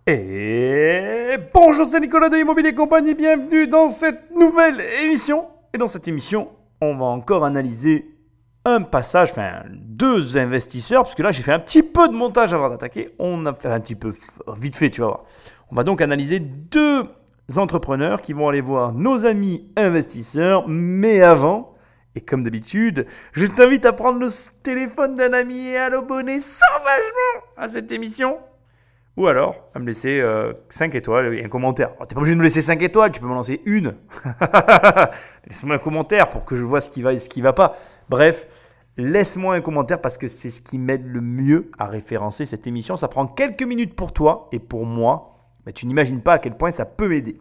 Et bonjour, c'est Nicolas de Immobilier Compagnie, bienvenue dans cette nouvelle émission. Et dans cette émission, on va encore analyser un passage, enfin deux investisseurs, parce que là j'ai fait un petit peu de montage avant d'attaquer. On a fait un petit peu vite fait, tu vas voir. On va donc analyser deux entrepreneurs qui vont aller voir nos amis investisseurs, mais avant, et comme d'habitude, je t'invite à prendre le téléphone d'un ami et à l'abonner sauvagement à cette émission. Ou alors, à me laisser 5 étoiles et un commentaire. Oh, t'es pas obligé de me laisser 5 étoiles, tu peux me lancer une. Laisse-moi un commentaire pour que je vois ce qui va et ce qui va pas. Bref, laisse-moi un commentaire parce que c'est ce qui m'aide le mieux à référencer cette émission. Ça prend quelques minutes pour toi et pour moi. Mais tu n'imagines pas à quel point ça peut m'aider.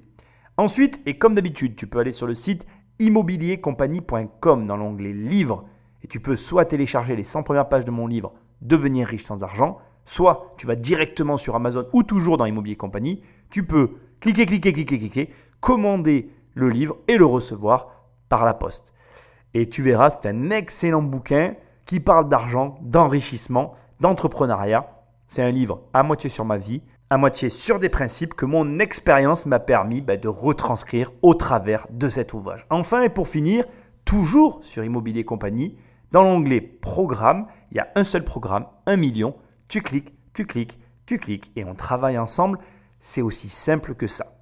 Ensuite, et comme d'habitude, tu peux aller sur le site immobiliercompagnie.com dans l'onglet livres et tu peux soit télécharger les 100 premières pages de mon livre Devenir riche sans argent, soit tu vas directement sur Amazon ou toujours dans Immobilier Compagnie, tu peux cliquer, commander le livre et le recevoir par la poste. Et tu verras, c'est un excellent bouquin qui parle d'argent, d'enrichissement, d'entrepreneuriat. C'est un livre à moitié sur ma vie, à moitié sur des principes que mon expérience m'a permis de retranscrire au travers de cet ouvrage. Enfin et pour finir, toujours sur Immobilier Compagnie, dans l'onglet Programme, il y a un seul programme, 1 million. Tu cliques et on travaille ensemble. C'est aussi simple que ça.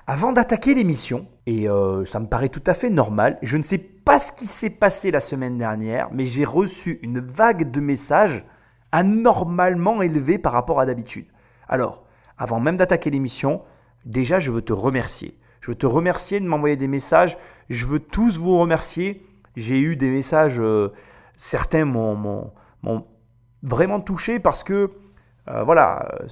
Avant d'attaquer l'émission, et ça me paraît tout à fait normal, je ne sais pas ce qui s'est passé la semaine dernière, mais j'ai reçu une vague de messages anormalement élevés par rapport à d'habitude. Alors, avant même d'attaquer l'émission, déjà je veux te remercier. Je veux te remercier de m'envoyer des messages. Je veux tous vous remercier. J'ai eu des messages, certains m'ont vraiment touché parce que,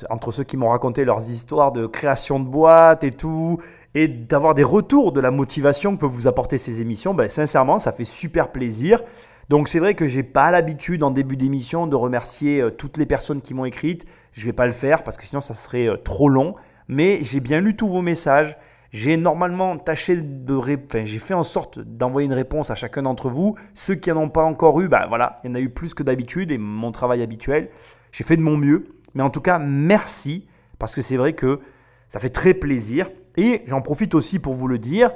entre ceux qui m'ont raconté leurs histoires de création de boîtes et tout, et d'avoir des retours de la motivation que peuvent vous apporter ces émissions, sincèrement, ça fait super plaisir. Donc c'est vrai que je n'ai pas l'habitude en début d'émission de remercier toutes les personnes qui m'ont écrite. Je ne vais pas le faire parce que sinon ça serait trop long. Mais j'ai bien lu tous vos messages. J'ai normalement j'ai fait en sorte d'envoyer une réponse à chacun d'entre vous. Ceux qui n'en ont pas encore eu, il y en a eu plus que d'habitude et mon travail habituel. J'ai fait de mon mieux. Mais en tout cas, merci parce que c'est vrai que ça fait très plaisir. Et j'en profite aussi pour vous le dire,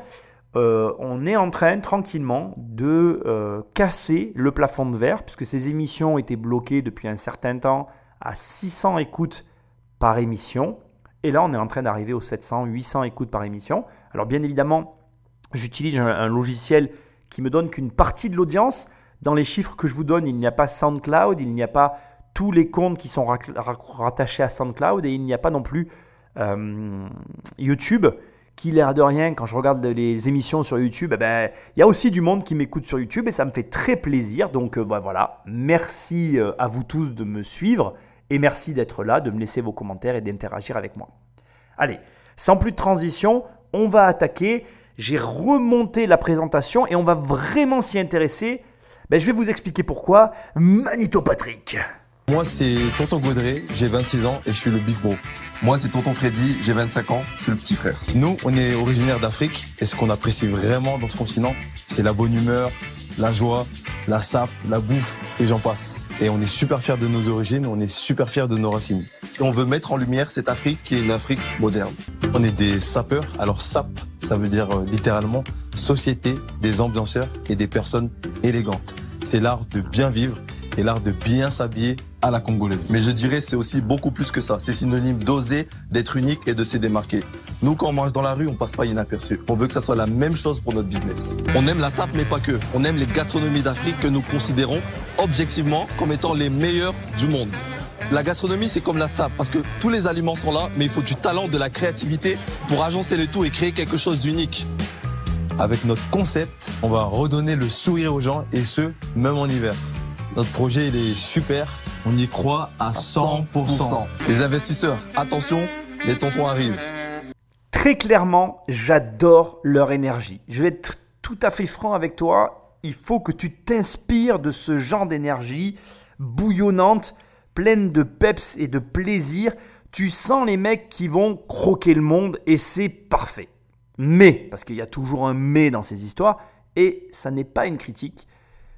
on est en train tranquillement de casser le plafond de verre puisque ces émissions ont été bloquées depuis un certain temps à 600 écoutes par émission. Et là, on est en train d'arriver aux 700, 800 écoutes par émission. Alors bien évidemment, j'utilise un logiciel qui me donne qu'une partie de l'audience. Dans les chiffres que je vous donne, il n'y a pas SoundCloud, il n'y a pas tous les comptes qui sont rattachés à SoundCloud et il n'y a pas non plus YouTube qui, l'air de rien, quand je regarde les émissions sur YouTube, il y a aussi du monde qui m'écoute sur YouTube et ça me fait très plaisir. Donc voilà, merci à vous tous de me suivre. Et merci d'être là, de me laisser vos commentaires et d'interagir avec moi. Allez, sans plus de transition, on va attaquer. J'ai remonté la présentation et on va vraiment s'y intéresser. Je vais vous expliquer pourquoi. Manito Patrick. Moi, c'est Tonton Gaudré, j'ai 26 ans et je suis le Big Bro. Moi, c'est Tonton Freddy, j'ai 25 ans, je suis le petit frère. Nous, on est originaires d'Afrique et ce qu'on apprécie vraiment dans ce continent, c'est la bonne humeur, la joie, la sape, la bouffe et j'en passe. Et on est super fiers de nos origines, on est super fiers de nos racines. Et on veut mettre en lumière cette Afrique qui est une Afrique moderne. On est des sapeurs, alors SAP, ça veut dire littéralement Société des ambianceurs et des personnes élégantes. C'est l'art de bien vivre et l'art de bien s'habiller à la congolaise. Mais je dirais c'est aussi beaucoup plus que ça. C'est synonyme d'oser, d'être unique et de se démarquer. Nous, quand on marche dans la rue, on passe pas inaperçu. On veut que ça soit la même chose pour notre business. On aime la sape, mais pas que. On aime les gastronomies d'Afrique que nous considérons objectivement comme étant les meilleures du monde. La gastronomie, c'est comme la sape, parce que tous les aliments sont là, mais il faut du talent, de la créativité pour agencer le tout et créer quelque chose d'unique. Avec notre concept, on va redonner le sourire aux gens et ce, même en hiver. Notre projet, il est super. On y croit à 100%. Les investisseurs, attention, les tontons arrivent. Très clairement, j'adore leur énergie. Je vais être tout à fait franc avec toi. Il faut que tu t'inspires de ce genre d'énergie bouillonnante, pleine de peps et de plaisir. Tu sens les mecs qui vont croquer le monde et c'est parfait. Mais, parce qu'il y a toujours un mais dans ces histoires, et ça n'est pas une critique.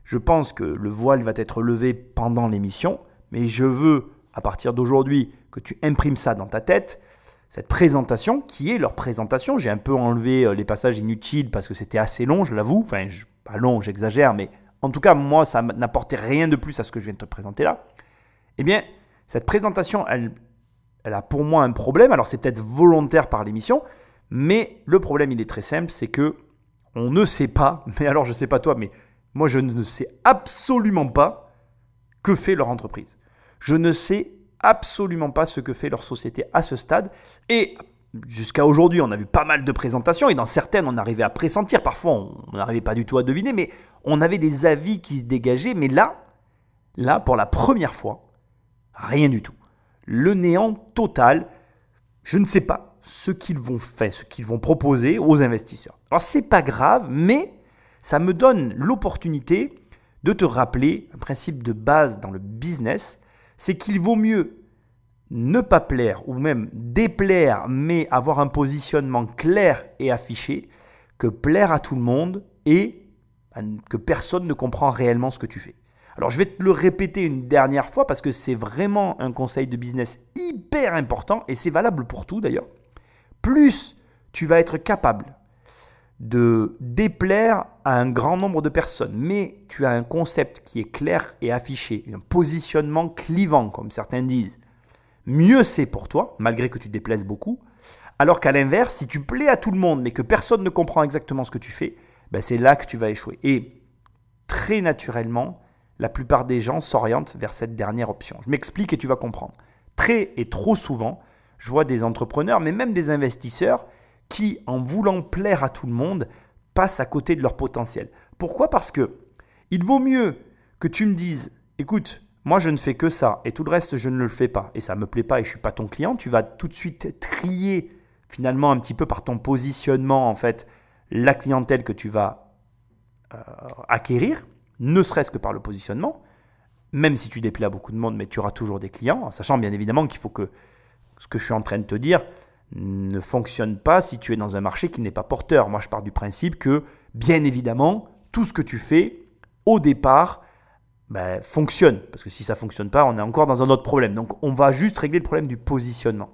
Je pense que le voile va être levé pendant l'émission, mais je veux, à partir d'aujourd'hui, que tu imprimes ça dans ta tête. cette présentation qui est leur présentation. J'ai un peu enlevé les passages inutiles parce que c'était assez long, je l'avoue. Enfin, pas long, j'exagère, mais en tout cas, moi, ça n'apportait rien de plus à ce que je viens de te présenter là. Eh bien, cette présentation, elle a pour moi un problème. Alors, c'est peut-être volontaire par l'émission, mais le problème, il est très simple, c'est que on ne sait pas, mais alors je ne sais pas toi, mais moi, je ne sais absolument pas que fait leur entreprise. Je ne sais absolument pas ce que fait leur société à ce stade. Et jusqu'à aujourd'hui, on a vu pas mal de présentations et dans certaines, on arrivait à pressentir. Parfois, on n'arrivait pas du tout à deviner, mais on avait des avis qui se dégageaient. Mais là, pour la première fois, rien du tout. Le néant total. Je ne sais pas ce qu'ils vont faire, ce qu'ils vont proposer aux investisseurs. Alors, ce n'est pas grave, mais ça me donne l'opportunité de te rappeler un principe de base dans le business, c'est qu'il vaut mieux ne pas plaire ou même déplaire, mais avoir un positionnement clair et affiché, que plaire à tout le monde et que personne ne comprend réellement ce que tu fais. Alors, je vais te le répéter une dernière fois parce que c'est vraiment un conseil de business hyper important et c'est valable pour tout d'ailleurs. Plus tu vas être capable de déplaire à un grand nombre de personnes, mais tu as un concept qui est clair et affiché, un positionnement clivant, comme certains disent, mieux c'est pour toi, malgré que tu déplaises beaucoup, alors qu'à l'inverse, si tu plais à tout le monde, mais que personne ne comprend exactement ce que tu fais, ben c'est là que tu vas échouer. Et très naturellement, la plupart des gens s'orientent vers cette dernière option. Je m'explique et tu vas comprendre. Très et trop souvent, je vois des entrepreneurs, mais même des investisseurs, qui, en voulant plaire à tout le monde, passent à côté de leur potentiel. Pourquoi ? Parce que il vaut mieux que tu me dises « Écoute, moi je ne fais que ça et tout le reste je ne le fais pas et ça ne me plaît pas et je ne suis pas ton client », tu vas tout de suite trier finalement un petit peu par ton positionnement en fait la clientèle que tu vas acquérir, ne serait-ce que par le positionnement, même si tu déplais à beaucoup de monde, mais tu auras toujours des clients, en sachant bien évidemment qu'il faut que ce que je suis en train de te dire ne fonctionne pas si tu es dans un marché qui n'est pas porteur. Moi, je pars du principe que, bien évidemment, tout ce que tu fais, au départ, fonctionne. Parce que si ça ne fonctionne pas, on est encore dans un autre problème. Donc, on va juste régler le problème du positionnement.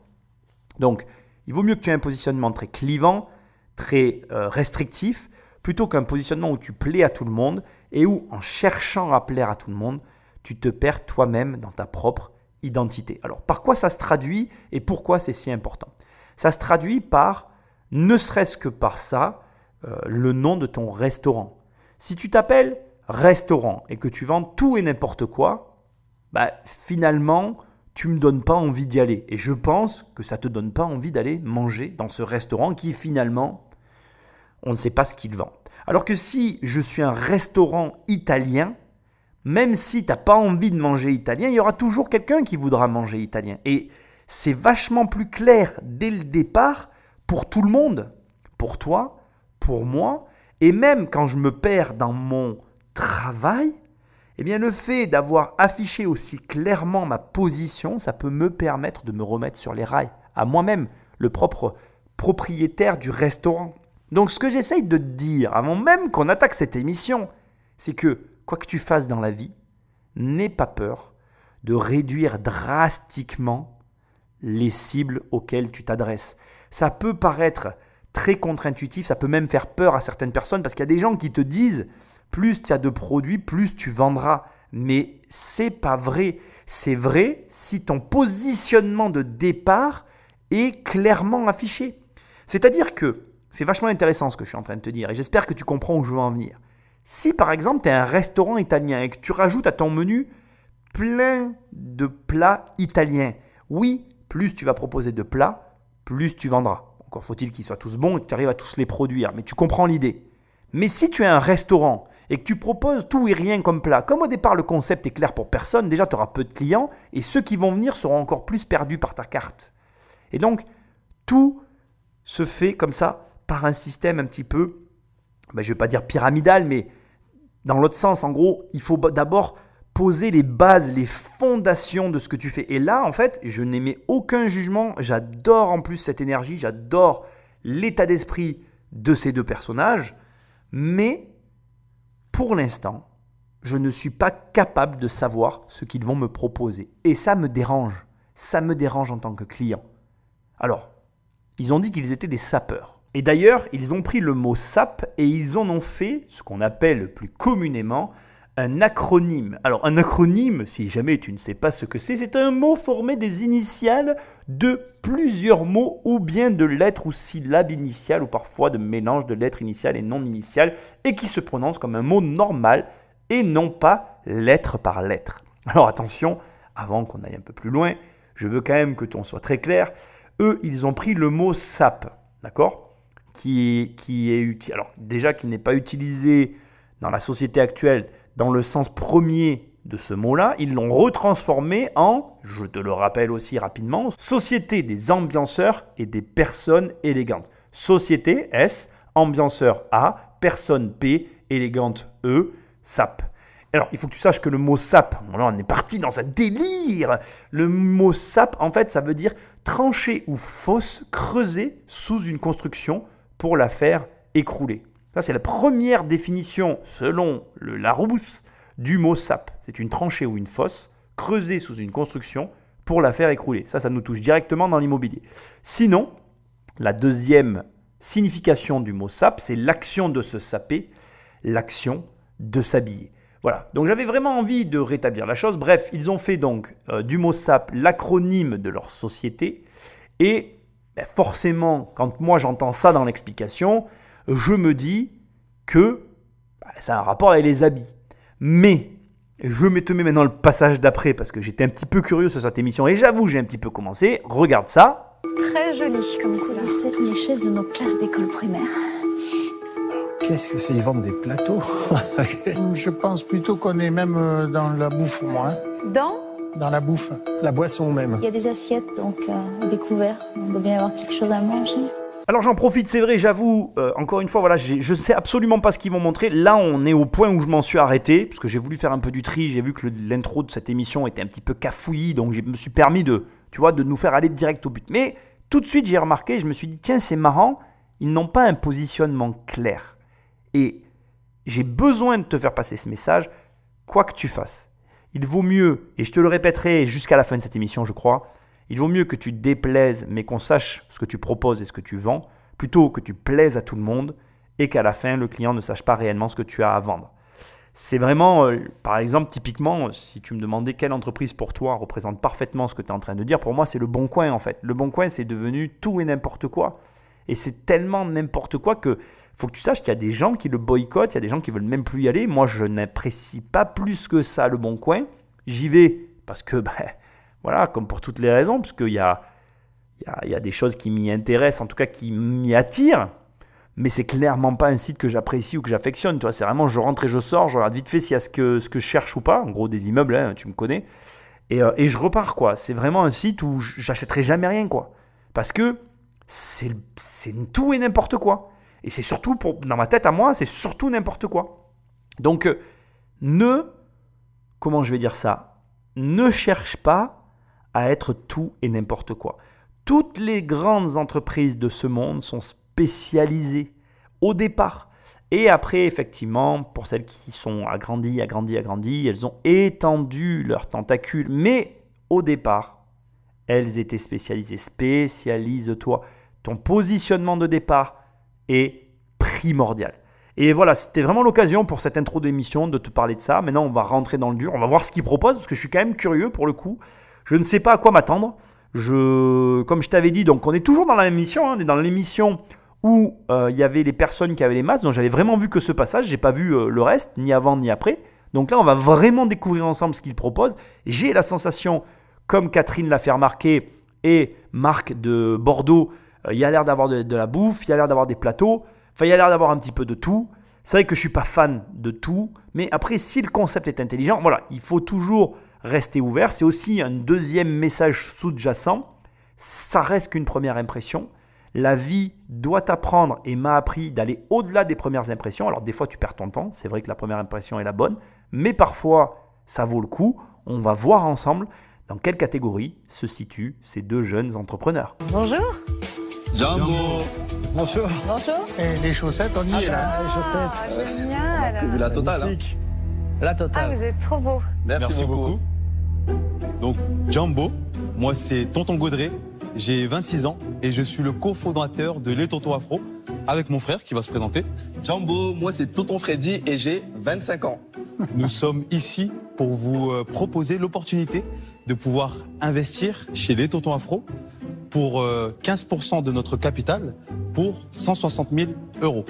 Donc, il vaut mieux que tu aies un positionnement très clivant, très restrictif, plutôt qu'un positionnement où tu plais à tout le monde et où, en cherchant à plaire à tout le monde, tu te perds toi-même dans ta propre identité. Alors, par quoi ça se traduit et pourquoi c'est si important ? Ça se traduit par, ne serait-ce que par ça, le nom de ton restaurant. Si tu t'appelles restaurant et que tu vends tout et n'importe quoi, finalement, tu ne me donnes pas envie d'y aller. Et je pense que ça ne te donne pas envie d'aller manger dans ce restaurant qui finalement, on ne sait pas ce qu'il vend. Alors que si je suis un restaurant italien, même si tu n'as pas envie de manger italien, il y aura toujours quelqu'un qui voudra manger italien. Et c'est vachement plus clair dès le départ pour tout le monde, pour toi, pour moi. Et même quand je me perds dans mon travail, eh bien le fait d'avoir affiché aussi clairement ma position, ça peut me permettre de me remettre sur les rails, à moi-même, le propre propriétaire du restaurant. Donc ce que j'essaye de te dire, avant même qu'on attaque cette émission, c'est que quoi que tu fasses dans la vie, n'aie pas peur de réduire drastiquement les cibles auxquelles tu t'adresses. Ça peut paraître très contre-intuitif, ça peut même faire peur à certaines personnes parce qu'il y a des gens qui te disent plus tu as de produits, plus tu vendras. Mais c'est pas vrai. C'est vrai si ton positionnement de départ est clairement affiché. C'est-à-dire que c'est vachement intéressant ce que je suis en train de te dire et j'espère que tu comprends où je veux en venir. Si par exemple tu es un restaurant italien et que tu rajoutes à ton menu plein de plats italiens, oui, plus tu vas proposer de plats, plus tu vendras. Encore faut-il qu'ils soient tous bons et que tu arrives à tous les produire, mais tu comprends l'idée. Mais si tu es un restaurant et que tu proposes tout et rien comme plat, comme au départ le concept est clair pour personne, déjà tu auras peu de clients et ceux qui vont venir seront encore plus perdus par ta carte. Et donc, tout se fait comme ça par un système un petit peu, je ne vais pas dire pyramidal, mais dans l'autre sens, en gros, il faut d'abord poser les bases, les fondations de ce que tu fais. Et là, en fait, je n'émets aucun jugement. J'adore en plus cette énergie, j'adore l'état d'esprit de ces deux personnages. Mais pour l'instant, je ne suis pas capable de savoir ce qu'ils vont me proposer. Et ça me dérange. Ça me dérange en tant que client. Alors, ils ont dit qu'ils étaient des sapeurs. Et d'ailleurs, ils ont pris le mot sap et ils en ont fait ce qu'on appelle plus communément un acronyme. Alors un acronyme, si jamais tu ne sais pas ce que c'est un mot formé des initiales de plusieurs mots ou bien de lettres ou syllabes initiales ou parfois de mélange de lettres initiales et non initiales et qui se prononce comme un mot normal et non pas lettre par lettre. Alors attention, avant qu'on aille un peu plus loin, je veux quand même que ton soit très clair. Eux, ils ont pris le mot sap, d'accord ? qui n'est pas utilisé dans la société actuelle dans le sens premier de ce mot-là, ils l'ont retransformé en, je te le rappelle aussi rapidement, société des ambianceurs et des personnes élégantes. Société S, ambianceur A, personne P, élégante E, SAP. Alors, il faut que tu saches que le mot SAP, là on est parti dans un délire. Le mot SAP, en fait, ça veut dire trancher ou fosse creusée sous une construction pour la faire écrouler. Ça, c'est la première définition, selon le Larousse, du mot SAP. C'est une tranchée ou une fosse creusée sous une construction pour la faire écrouler. Ça nous touche directement dans l'immobilier. Sinon, la deuxième signification du mot SAP, c'est l'action de se saper, l'action de s'habiller. Voilà, donc j'avais vraiment envie de rétablir la chose. Bref, ils ont fait donc du mot SAP l'acronyme de leur société. Et forcément, quand moi j'entends ça dans l'explication, je me dis que ça a un rapport avec les habits. Mais je te mets maintenant le passage d'après parce que j'étais un petit peu curieux sur cette émission et j'avoue, j'ai un petit peu commencé. Regarde ça. Très joli comme couleur. C'est les chaises de nos classes d'école primaire. Qu'est-ce que c'est? Ils vendent des plateaux? Je pense plutôt qu'on est même dans la bouffe, moi. Dans la bouffe. La boisson même. Il y a des assiettes, donc des couverts. On doit bien y avoir quelque chose à manger. Alors j'en profite, c'est vrai, j'avoue, encore une fois, voilà, je ne sais absolument pas ce qu'ils vont montrer. Là, on est au point où je m'en suis arrêté, parce que j'ai voulu faire un peu du tri. J'ai vu que l'intro de cette émission était un petit peu cafouillis, donc je me suis permis de nous faire aller direct au but. Mais tout de suite, j'ai remarqué, je me suis dit, tiens, c'est marrant, ils n'ont pas un positionnement clair. Et j'ai besoin de te faire passer ce message, quoi que tu fasses. Il vaut mieux, et je te le répéterai jusqu'à la fin de cette émission, je crois, il vaut mieux que tu déplaises, mais qu'on sache ce que tu proposes et ce que tu vends, plutôt que tu plaises à tout le monde et qu'à la fin, le client ne sache pas réellement ce que tu as à vendre. C'est vraiment, par exemple, typiquement, si tu me demandais quelle entreprise pour toi représente parfaitement ce que tu es en train de dire, pour moi, c'est Le Bon Coin en fait. Le Bon Coin, c'est devenu tout et n'importe quoi. Et c'est tellement n'importe quoi que faut que tu saches qu'il y a des gens qui le boycottent, il y a des gens qui veulent même plus y aller. Moi, je n'apprécie pas plus que ça Le Bon Coin. J'y vais parce que, voilà, comme pour toutes les raisons, parce qu'il y a des choses qui m'y intéressent, en tout cas qui m'y attirent, mais c'est clairement pas un site que j'apprécie ou que j'affectionne. C'est vraiment je rentre et je sors, je regarde vite fait s'il y a ce que je cherche ou pas, en gros des immeubles, hein, tu me connais, et je repars, quoi. C'est vraiment un site où j'achèterai jamais rien, quoi, parce que c'est tout et n'importe quoi. Et c'est surtout, dans ma tête à moi, c'est surtout n'importe quoi. Donc, comment je vais dire ça ? Ne cherche pas à être tout et n'importe quoi. Toutes les grandes entreprises de ce monde sont spécialisées au départ. Et après, effectivement, pour celles qui sont agrandies, elles ont étendu leurs tentacules. Mais au départ, elles étaient spécialisées. Spécialise-toi. Ton positionnement de départ est primordial. Et voilà, c'était vraiment l'occasion pour cette intro d'émission de te parler de ça. Maintenant, on va rentrer dans le dur. On va voir ce qu'ils proposent parce que je suis quand même curieux pour le coup. Je ne sais pas à quoi m'attendre. Comme je t'avais dit, donc on est toujours dans la même émission. On est dans l'émission où il y avait les personnes qui avaient les masques. Donc j'avais vraiment vu que ce passage. Je n'ai pas vu le reste, ni avant ni après. Donc là, on va vraiment découvrir ensemble ce qu'ils proposent. J'ai la sensation, comme Catherine l'a fait remarquer et Marc de Bordeaux, il y a l'air d'avoir de la bouffe, il y a l'air d'avoir des plateaux. Enfin, il y a l'air d'avoir un petit peu de tout. C'est vrai que je ne suis pas fan de tout. Mais après, si le concept est intelligent, voilà, il faut toujours rester ouvert. C'est aussi un deuxième message sous-jacent. Ça reste qu'une première impression. La vie doit t'apprendre et m'a appris d'aller au-delà des premières impressions. Alors des fois, tu perds ton temps. C'est vrai que la première impression est la bonne. Mais parfois, ça vaut le coup. On va voir ensemble dans quelle catégorie se situent ces deux jeunes entrepreneurs. Bonjour. Jumbo. Bonjour. Bonjour. Et les chaussettes, on y est là. Les chaussettes. Génial. Prévu la totale. Hein. Magnifique. La Ah, totale. vous êtes trop beau. Merci beaucoup. Donc, Jumbo, moi c'est Tonton Gaudré j'ai 26 ans et je suis le cofondateur de Les Tontons Afro avec mon frère qui va se présenter. Jumbo, moi c'est Tonton Freddy et j'ai 25 ans. Nous sommes ici pour vous proposer l'opportunité de pouvoir investir chez Les Tontons Afro pour 15% de notre capital pour 160 000 €.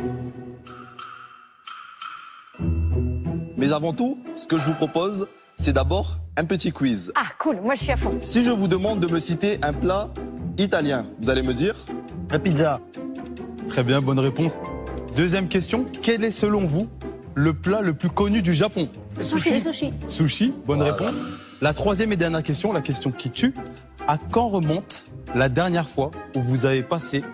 Mais avant tout, ce que je vous propose, c'est d'abord un petit quiz. Ah, cool, moi je suis à fond. Si je vous demande de me citer un plat italien, vous allez me dire? La pizza. Très bien, bonne réponse. Deuxième question, quel est selon vous le plat le plus connu du Japon? Les sushis. Sushi, bonne réponse. La troisième et dernière question, la question qui tue. À quand remonte la dernière fois où vous avez passé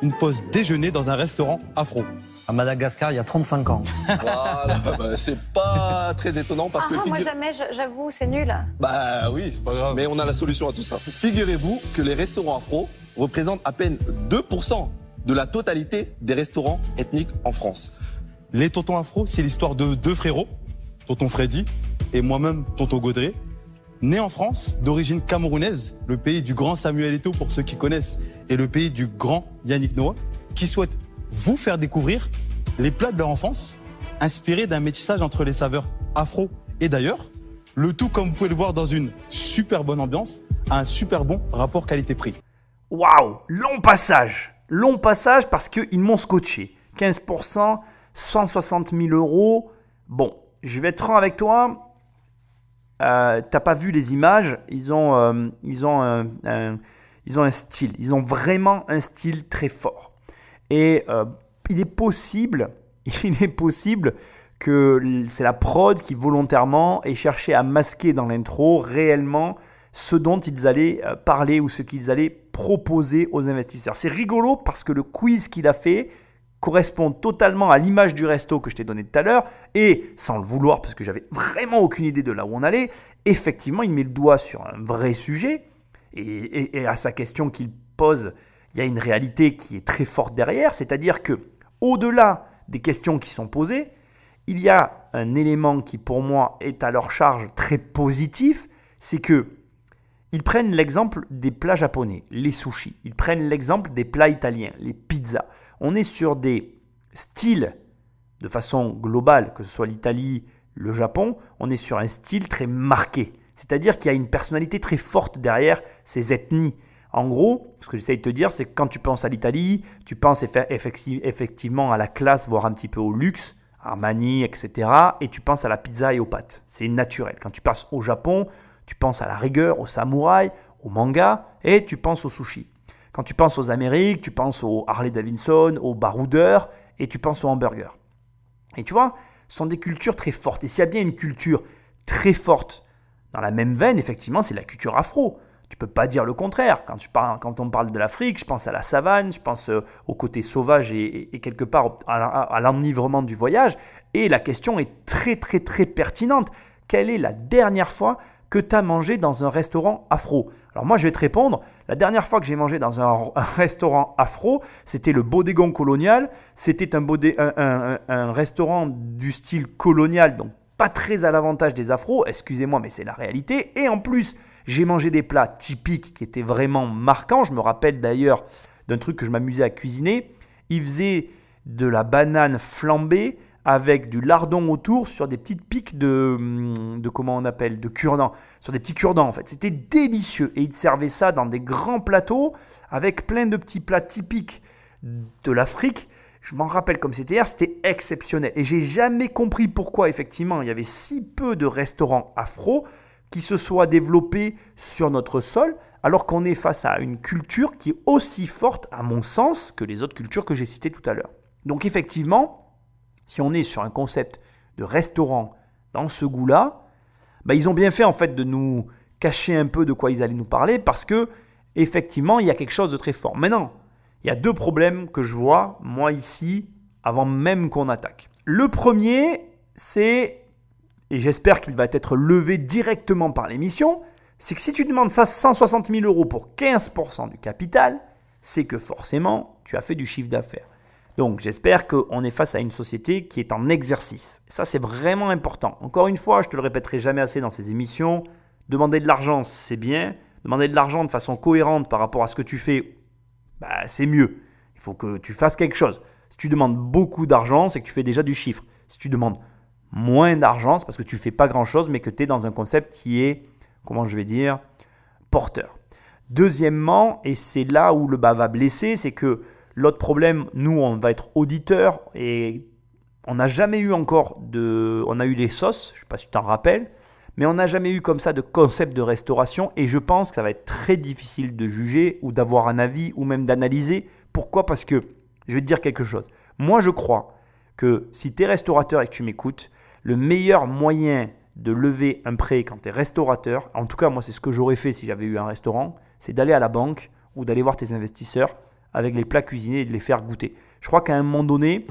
une pause déjeuner dans un restaurant afro? À Madagascar, il y a 35 ans. Voilà, bah, c'est pas très étonnant parce que... moi jamais, j'avoue, c'est nul. Bah oui, c'est pas grave. Mais on a la solution à tout ça. Figurez-vous que les restaurants afro représentent à peine 2% de la totalité des restaurants ethniques en France. Les Tontons Afro, c'est l'histoire de deux frérots, Tonton Freddy et moi-même, Tonton Gaudré, nés en France, d'origine camerounaise, le pays du grand Samuel Eto'o pour ceux qui connaissent, et le pays du grand Yannick Noah, qui souhaitent vous faire découvrir les plats de leur enfance, inspirés d'un métissage entre les saveurs afro et d'ailleurs, le tout, comme vous pouvez le voir, dans une super bonne ambiance, à un super bon rapport qualité-prix. Waouh, long passage. Long passage parce qu'ils m'ont scotché. 15%, 160 000 €. Bon, je vais être franc avec toi. T'as pas vu les images. Ils ont un style. Ils ont vraiment un style très fort. Et il est possible que c'est la prod qui volontairement ait cherché à masquer dans l'intro réellement ce dont ils allaient parler ou ce qu'ils allaient proposer aux investisseurs. C'est rigolo parce que le quiz qu'il a fait correspond totalement à l'image du resto que je t'ai donné tout à l'heure et sans le vouloir parce que j'avais vraiment aucune idée de là où on allait, effectivement il met le doigt sur un vrai sujet et à sa question qu'il pose, il y a une réalité qui est très forte derrière, c'est-à-dire que au-delà des questions qui sont posées, il y a un élément qui pour moi est à leur charge très positif, c'est que ils prennent l'exemple des plats japonais, les sushis. Ils prennent l'exemple des plats italiens, les pizzas. On est sur des styles de façon globale, que ce soit l'Italie, le Japon, on est sur un style très marqué. C'est-à-dire qu'il y a une personnalité très forte derrière ces ethnies. En gros, ce que j'essaie de te dire, c'est que quand tu penses à l'Italie, tu penses effectivement à la classe, voire un petit peu au luxe, Armani, etc. Et tu penses à la pizza et aux pâtes. C'est naturel. Quand tu passes au Japon, tu penses à la rigueur, au samouraï, au manga et tu penses au sushi. Quand tu penses aux Amériques, tu penses au Harley Davidson, au baroudeur et tu penses au hamburger. Et tu vois, ce sont des cultures très fortes. Et s'il y a bien une culture très forte dans la même veine, effectivement, c'est la culture afro. Tu ne peux pas dire le contraire. Quand on parle de l'Afrique, je pense à la savane, je pense au côté sauvage et quelque part à l'enivrement du voyage. Et la question est très, très, très pertinente. Quelle est la dernière fois que tu as mangé dans un restaurant afro? Alors moi, je vais te répondre. La dernière fois que j'ai mangé dans un restaurant afro, c'était le Bodegón Colonial. C'était un restaurant du style colonial, donc pas très à l'avantage des afros. Excusez-moi, mais c'est la réalité. Et en plus, j'ai mangé des plats typiques qui étaient vraiment marquants. Je me rappelle d'ailleurs d'un truc que je m'amusais à cuisiner. Ils faisaient de la banane flambée avec du lardon autour sur des petites piques de comment on appelle, de cure-dents, sur des petits cure-dents en fait. C'était délicieux et ils servaient ça dans des grands plateaux avec plein de petits plats typiques de l'Afrique. Je m'en rappelle comme c'était hier, c'était exceptionnel. Et j'ai jamais compris pourquoi effectivement il y avait si peu de restaurants afro qui se soient développés sur notre sol alors qu'on est face à une culture qui est aussi forte à mon sens que les autres cultures que j'ai citées tout à l'heure. Donc effectivement, si on est sur un concept de restaurant dans ce goût-là, ils ont bien fait en fait de nous cacher un peu de quoi ils allaient nous parler parce que effectivement, il y a quelque chose de très fort. Maintenant, il y a deux problèmes que je vois, moi ici, avant même qu'on attaque. Le premier, c'est, et j'espère qu'il va être levé directement par l'émission, c'est que si tu demandes ça 160 000 € pour 15% du capital, c'est que forcément, tu as fait du chiffre d'affaires. Donc, j'espère qu'on est face à une société qui est en exercice. Ça, c'est vraiment important. Encore une fois, je ne te le répéterai jamais assez dans ces émissions. Demander de l'argent, c'est bien. Demander de l'argent de façon cohérente par rapport à ce que tu fais, bah, c'est mieux. Il faut que tu fasses quelque chose. Si tu demandes beaucoup d'argent, c'est que tu fais déjà du chiffre. Si tu demandes moins d'argent, c'est parce que tu ne fais pas grand-chose, mais que tu es dans un concept qui est, comment je vais dire, porteur. Deuxièmement, et c'est là où le bas va blesser, c'est que l'autre problème, nous, on va être auditeur et on n'a jamais eu encore de... On a eu les sauces, je ne sais pas si tu t'en rappelles, mais on n'a jamais eu comme ça de concept de restauration et je pense que ça va être très difficile de juger ou d'avoir un avis ou même d'analyser. Pourquoi ? Parce que, je vais te dire quelque chose. Moi, je crois que si tu es restaurateur et que tu m'écoutes, le meilleur moyen de lever un prêt quand tu es restaurateur, en tout cas, moi, c'est ce que j'aurais fait si j'avais eu un restaurant, c'est d'aller à la banque ou d'aller voir tes investisseurs avec les plats cuisinés et de les faire goûter. Je crois qu'à un moment donné,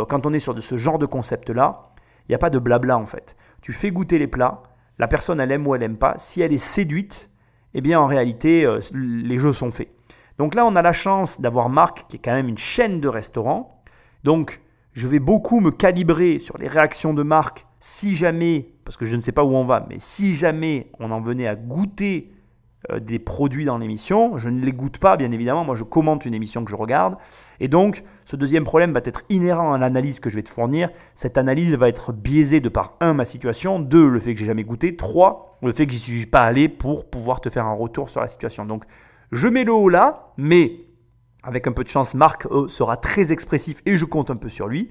quand on est sur ce genre de concept-là, il n'y a pas de blabla en fait. Tu fais goûter les plats, la personne elle aime ou elle n'aime pas. Si elle est séduite, eh bien en réalité, les jeux sont faits. Donc là, on a la chance d'avoir Marc qui est quand même une chaîne de restaurants. Donc, je vais beaucoup me calibrer sur les réactions de Marc si jamais, parce que je ne sais pas où on va, mais si jamais on en venait à goûter des produits dans l'émission, je ne les goûte pas bien évidemment, moi je commente une émission que je regarde et donc ce deuxième problème va être inhérent à l'analyse que je vais te fournir. Cette analyse va être biaisée de par 1, ma situation, 2, le fait que j'ai jamais goûté, 3, le fait que j'y suis pas allé pour pouvoir te faire un retour sur la situation. Donc je mets le haut là, mais avec un peu de chance, Marc sera très expressif et je compte un peu sur lui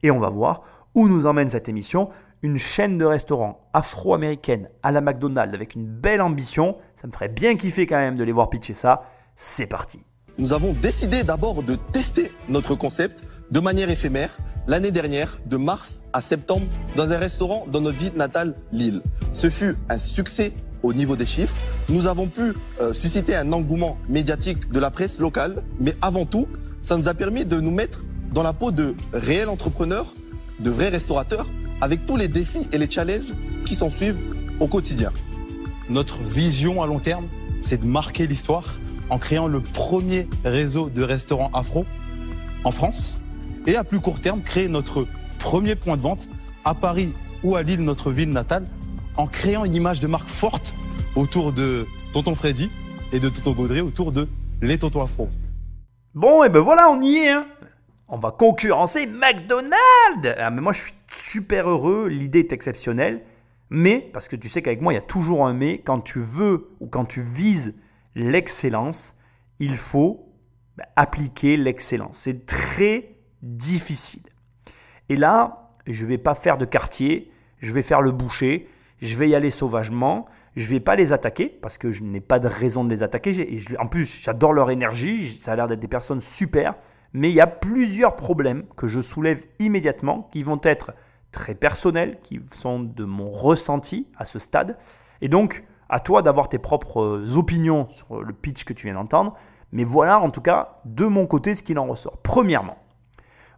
et on va voir où nous emmène cette émission. Une chaîne de restaurants afro-américaine à la McDonald's avec une belle ambition. Ça me ferait bien kiffer quand même de les voir pitcher ça. C'est parti. Nous avons décidé d'abord de tester notre concept de manière éphémère l'année dernière, de mars à septembre, dans un restaurant dans notre ville natale, Lille. Ce fut un succès au niveau des chiffres. Nous avons pu susciter un engouement médiatique de la presse locale, mais avant tout, ça nous a permis de nous mettre dans la peau de réels entrepreneurs, de vrais restaurateurs, avec tous les défis et les challenges qui s'en suivent au quotidien. Notre vision à long terme, c'est de marquer l'histoire en créant le premier réseau de restaurants afro en France et à plus court terme, créer notre premier point de vente à Paris ou à Lille, notre ville natale, en créant une image de marque forte autour de Tonton Freddy et de Tonton Gaudré, autour de les Tontons Afro. Bon, et ben voilà, on y est, hein. On va concurrencer McDonald's. Ah, mais moi, je suis super heureux. L'idée est exceptionnelle. Mais, parce que tu sais qu'avec moi, il y a toujours un mais. Quand tu veux ou quand tu vises l'excellence, il faut appliquer l'excellence. C'est très difficile. Et là, je ne vais pas faire de quartier. Je vais faire le boucher. Je vais y aller sauvagement. Je ne vais pas les attaquer parce que je n'ai pas de raison de les attaquer. En plus, j'adore leur énergie. Ça a l'air d'être des personnes super. Mais il y a plusieurs problèmes que je soulève immédiatement qui vont être très personnels, qui sont de mon ressenti à ce stade. Et donc, à toi d'avoir tes propres opinions sur le pitch que tu viens d'entendre. Mais voilà, en tout cas, de mon côté, ce qu'il en ressort. Premièrement,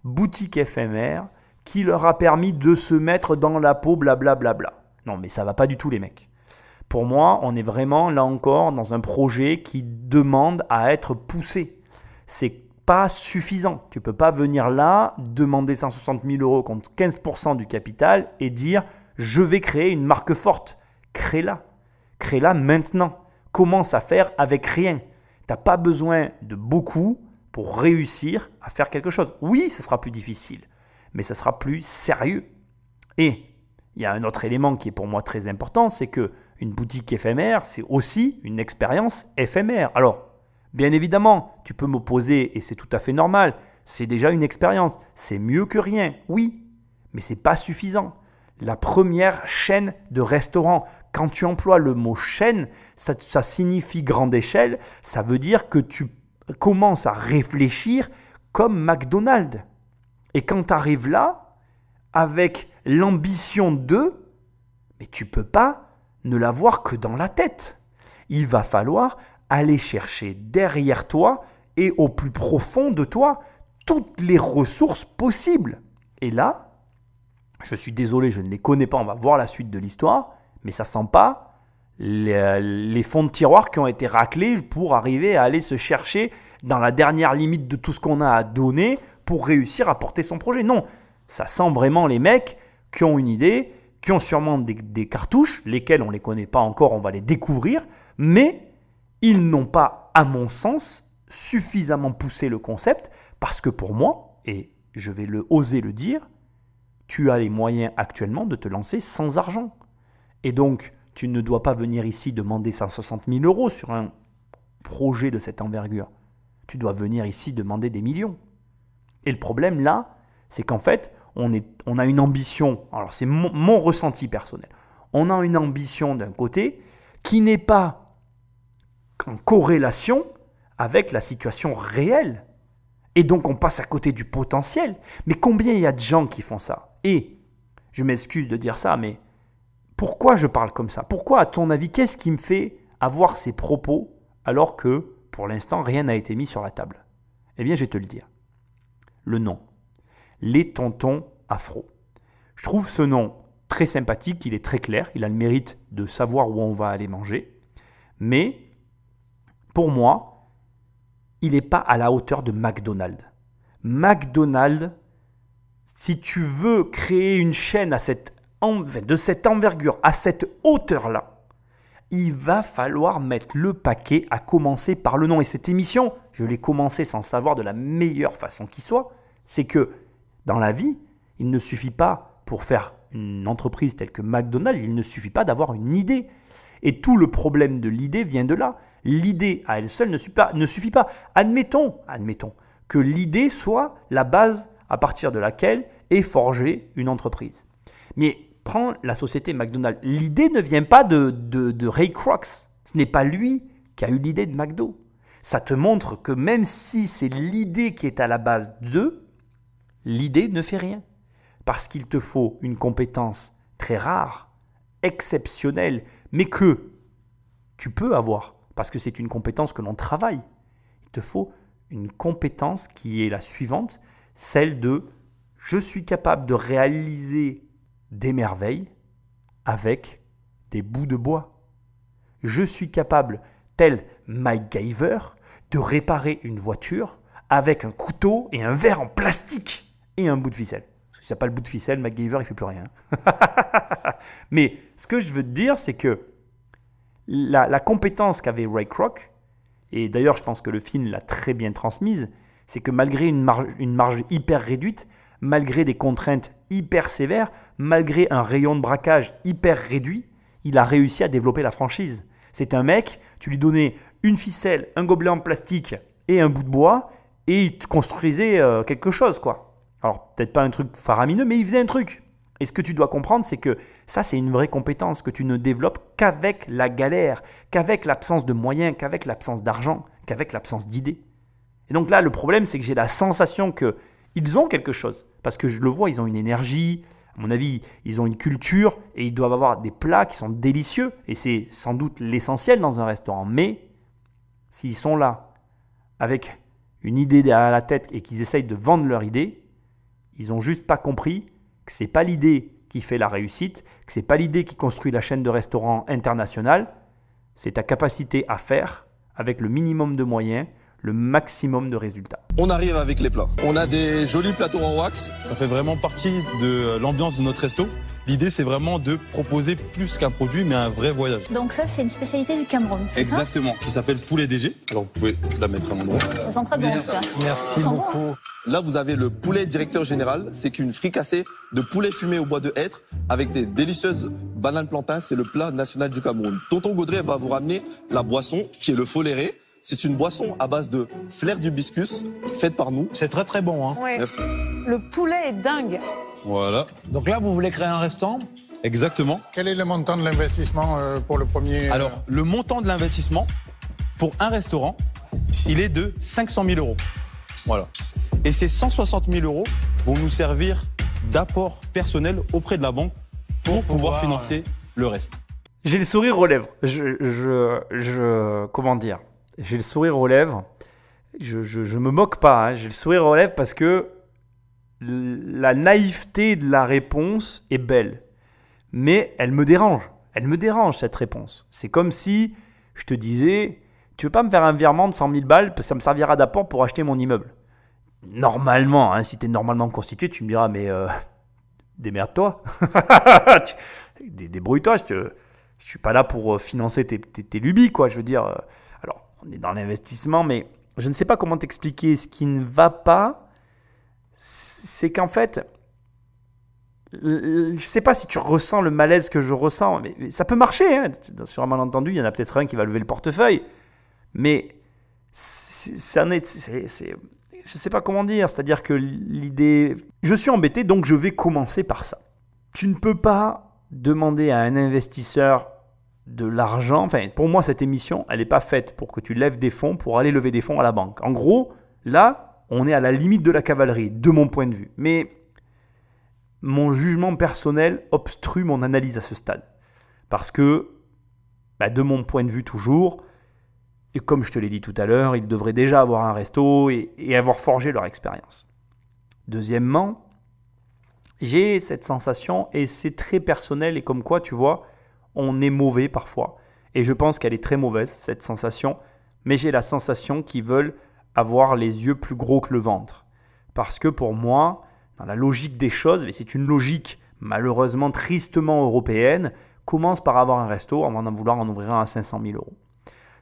boutique éphémère qui leur a permis de se mettre dans la peau, blablabla. Non, mais ça ne va pas du tout, les mecs. Pour moi, on est vraiment, là encore, dans un projet qui demande à être poussé. C'est pas suffisant. Tu ne peux pas venir là, demander 160 000 € contre 15% du capital et dire « je vais créer une marque forte ». Crée-la. Crée-la maintenant. Commence à faire avec rien. Tu n'as pas besoin de beaucoup pour réussir à faire quelque chose. Oui, ça sera plus difficile, mais ça sera plus sérieux. Et il y a un autre élément qui est pour moi très important, c'est qu'une boutique éphémère, c'est aussi une expérience éphémère. Alors, bien évidemment, tu peux m'opposer et c'est tout à fait normal. C'est déjà une expérience. C'est mieux que rien, oui, mais ce n'est pas suffisant. La première chaîne de restaurants, quand tu emploies le mot chaîne, ça signifie grande échelle. Ça veut dire que tu commences à réfléchir comme McDonald's. Et quand tu arrives là, avec l'ambition de, mais tu ne peux pas ne l'avoir que dans la tête. Il va falloir aller chercher derrière toi et au plus profond de toi toutes les ressources possibles. Et là, je suis désolé, je ne les connais pas, on va voir la suite de l'histoire, mais ça ne sent pas les fonds de tiroir qui ont été raclés pour arriver à aller se chercher dans la dernière limite de tout ce qu'on a à donner pour réussir à porter son projet. Non, ça sent vraiment les mecs qui ont une idée, qui ont sûrement des cartouches, lesquelles on ne les connaît pas encore, on va les découvrir, mais ils n'ont pas, à mon sens, suffisamment poussé le concept parce que pour moi, et je vais oser le dire, tu as les moyens actuellement de te lancer sans argent. Et donc, tu ne dois pas venir ici demander 160 000 € sur un projet de cette envergure. Tu dois venir ici demander des millions. Et le problème là, c'est qu'en fait, on a une ambition, alors c'est mon ressenti personnel, on a une ambition d'un côté qui n'est pas en corrélation avec la situation réelle. Et donc on passe à côté du potentiel. Mais combien il y a de gens qui font ça? Et je m'excuse de dire ça, mais pourquoi je parle comme ça? Pourquoi, à ton avis, qu'est-ce qui me fait avoir ces propos alors que, pour l'instant, rien n'a été mis sur la table? Eh bien, je vais te le dire. Le nom. Les Tontons Afro. Je trouve ce nom très sympathique, il est très clair, il a le mérite de savoir où on va aller manger. Mais, pour moi, il n'est pas à la hauteur de McDonald's. McDonald's, si tu veux créer une chaîne de cette envergure, à cette hauteur-là, il va falloir mettre le paquet, à commencer par le nom. Et cette émission, je l'ai commencée sans savoir de la meilleure façon qui soit, c'est que dans la vie, il ne suffit pas, pour faire une entreprise telle que McDonald's, il ne suffit pas d'avoir une idée. Et tout le problème de l'idée vient de là. L'idée à elle seule ne suffit pas. Admettons que l'idée soit la base à partir de laquelle est forgée une entreprise. Mais prends la société McDonald's. L'idée ne vient pas de Ray Kroc. Ce n'est pas lui qui a eu l'idée de McDo. Ça te montre que même si c'est l'idée qui est à la base d'eux, l'idée ne fait rien. Parce qu'il te faut une compétence très rare, exceptionnelle, mais que tu peux avoir. Parce que c'est une compétence que l'on travaille. Il te faut une compétence qui est la suivante, celle de « je suis capable de réaliser des merveilles avec des bouts de bois. Je suis capable, tel MacGyver, de réparer une voiture avec un couteau et un verre en plastique et un bout de ficelle. » Parce que si tu n'as pas le bout de ficelle, MacGyver, il ne fait plus rien. Mais ce que je veux te dire, c'est que la compétence qu'avait Ray Kroc, et d'ailleurs je pense que le film l'a très bien transmise, c'est que malgré une marge hyper réduite, malgré des contraintes hyper sévères, malgré un rayon de braquage hyper réduit, il a réussi à développer la franchise. C'est un mec, tu lui donnais une ficelle, un gobelet en plastique et un bout de bois, et il te construisait quelque chose, quoi. Alors peut-être pas un truc faramineux, mais il faisait un truc. Et ce que tu dois comprendre, c'est que ça, c'est une vraie compétence que tu ne développes qu'avec la galère, qu'avec l'absence de moyens, qu'avec l'absence d'argent, qu'avec l'absence d'idées. Et donc là, le problème, c'est que j'ai la sensation qu'ils ont quelque chose. Parce que je le vois, ils ont une énergie, à mon avis, ils ont une culture et ils doivent avoir des plats qui sont délicieux. Et c'est sans doute l'essentiel dans un restaurant. Mais s'ils sont là avec une idée derrière la tête et qu'ils essayent de vendre leur idée, ils n'ont juste pas compris que ce n'est pas l'idée qui fait la réussite, que ce n'est pas l'idée qui construit la chaîne de restaurants internationale, c'est ta capacité à faire, avec le minimum de moyens, le maximum de résultats. On arrive avec les plats. On a des jolis plateaux en wax. Ça fait vraiment partie de l'ambiance de notre resto. L'idée, c'est vraiment de proposer plus qu'un produit, mais un vrai voyage. Donc ça, c'est une spécialité du Cameroun, c'est ça? Exactement, qui s'appelle poulet DG. Alors, vous pouvez la mettre à l'endroit. Ça sent très bon, en tout cas. Merci beaucoup. Là, vous avez le poulet directeur général. C'est une fricassée de poulet fumé au bois de hêtre avec des délicieuses bananes plantains. C'est le plat national du Cameroun. Tonton Gaudret va vous ramener la boisson qui est le foléré. C'est une boisson à base de flair d'hibiscus faite par nous. C'est très très bon. Hein. Ouais. Merci. Le poulet est dingue. Voilà. Donc là, vous voulez créer un restaurant? Exactement. Quel est le montant de l'investissement pour le premier Alors, le montant de l'investissement pour un restaurant, il est de 500 000 €. Voilà. Et ces 160 000 € vont nous servir d'apport personnel auprès de la banque pour pouvoir financer le reste. J'ai le sourire aux lèvres. Comment dire? J'ai le sourire aux lèvres. Je me moque pas. Hein. J'ai le sourire aux lèvres parce que la naïveté de la réponse est belle. Mais elle me dérange. Elle me dérange, cette réponse. C'est comme si je te disais, tu veux pas me faire un virement de 100 000 balles, ça me servira d'apport pour acheter mon immeuble. Normalement, hein, si tu es normalement constitué, tu me diras, mais démerde-toi. Débrouille-toi, je suis pas là pour financer tes lubies, quoi. Je veux dire, alors, on est dans l'investissement, mais je ne sais pas comment t'expliquer. Ce qui ne va pas, c'est qu'en fait, je ne sais pas si tu ressens le malaise que je ressens, mais ça peut marcher. Hein. Sur un malentendu, il y en a peut-être un qui va lever le portefeuille. Mais je ne sais pas comment dire. C'est-à-dire que l'idée... Je suis embêté, donc je vais commencer par ça. Tu ne peux pas demander à un investisseur de l'argent. Enfin, pour moi, cette émission, elle n'est pas faite pour que tu lèves des fonds pour aller lever des fonds à la banque. En gros, là, on est à la limite de la cavalerie, de mon point de vue. Mais mon jugement personnel obstrue mon analyse à ce stade. Parce que, de mon point de vue toujours, et comme je te l'ai dit tout à l'heure, ils devraient déjà avoir un resto et avoir forgé leur expérience. Deuxièmement, j'ai cette sensation, et c'est très personnel, et comme quoi, tu vois, on est mauvais parfois. Et je pense qu'elle est très mauvaise, cette sensation, mais j'ai la sensation qu'ils veulent avoir les yeux plus gros que le ventre. Parce que pour moi, dans la logique des choses, mais c'est une logique malheureusement tristement européenne, commence par avoir un resto avant d'en vouloir en ouvrir un à 500 000 euros.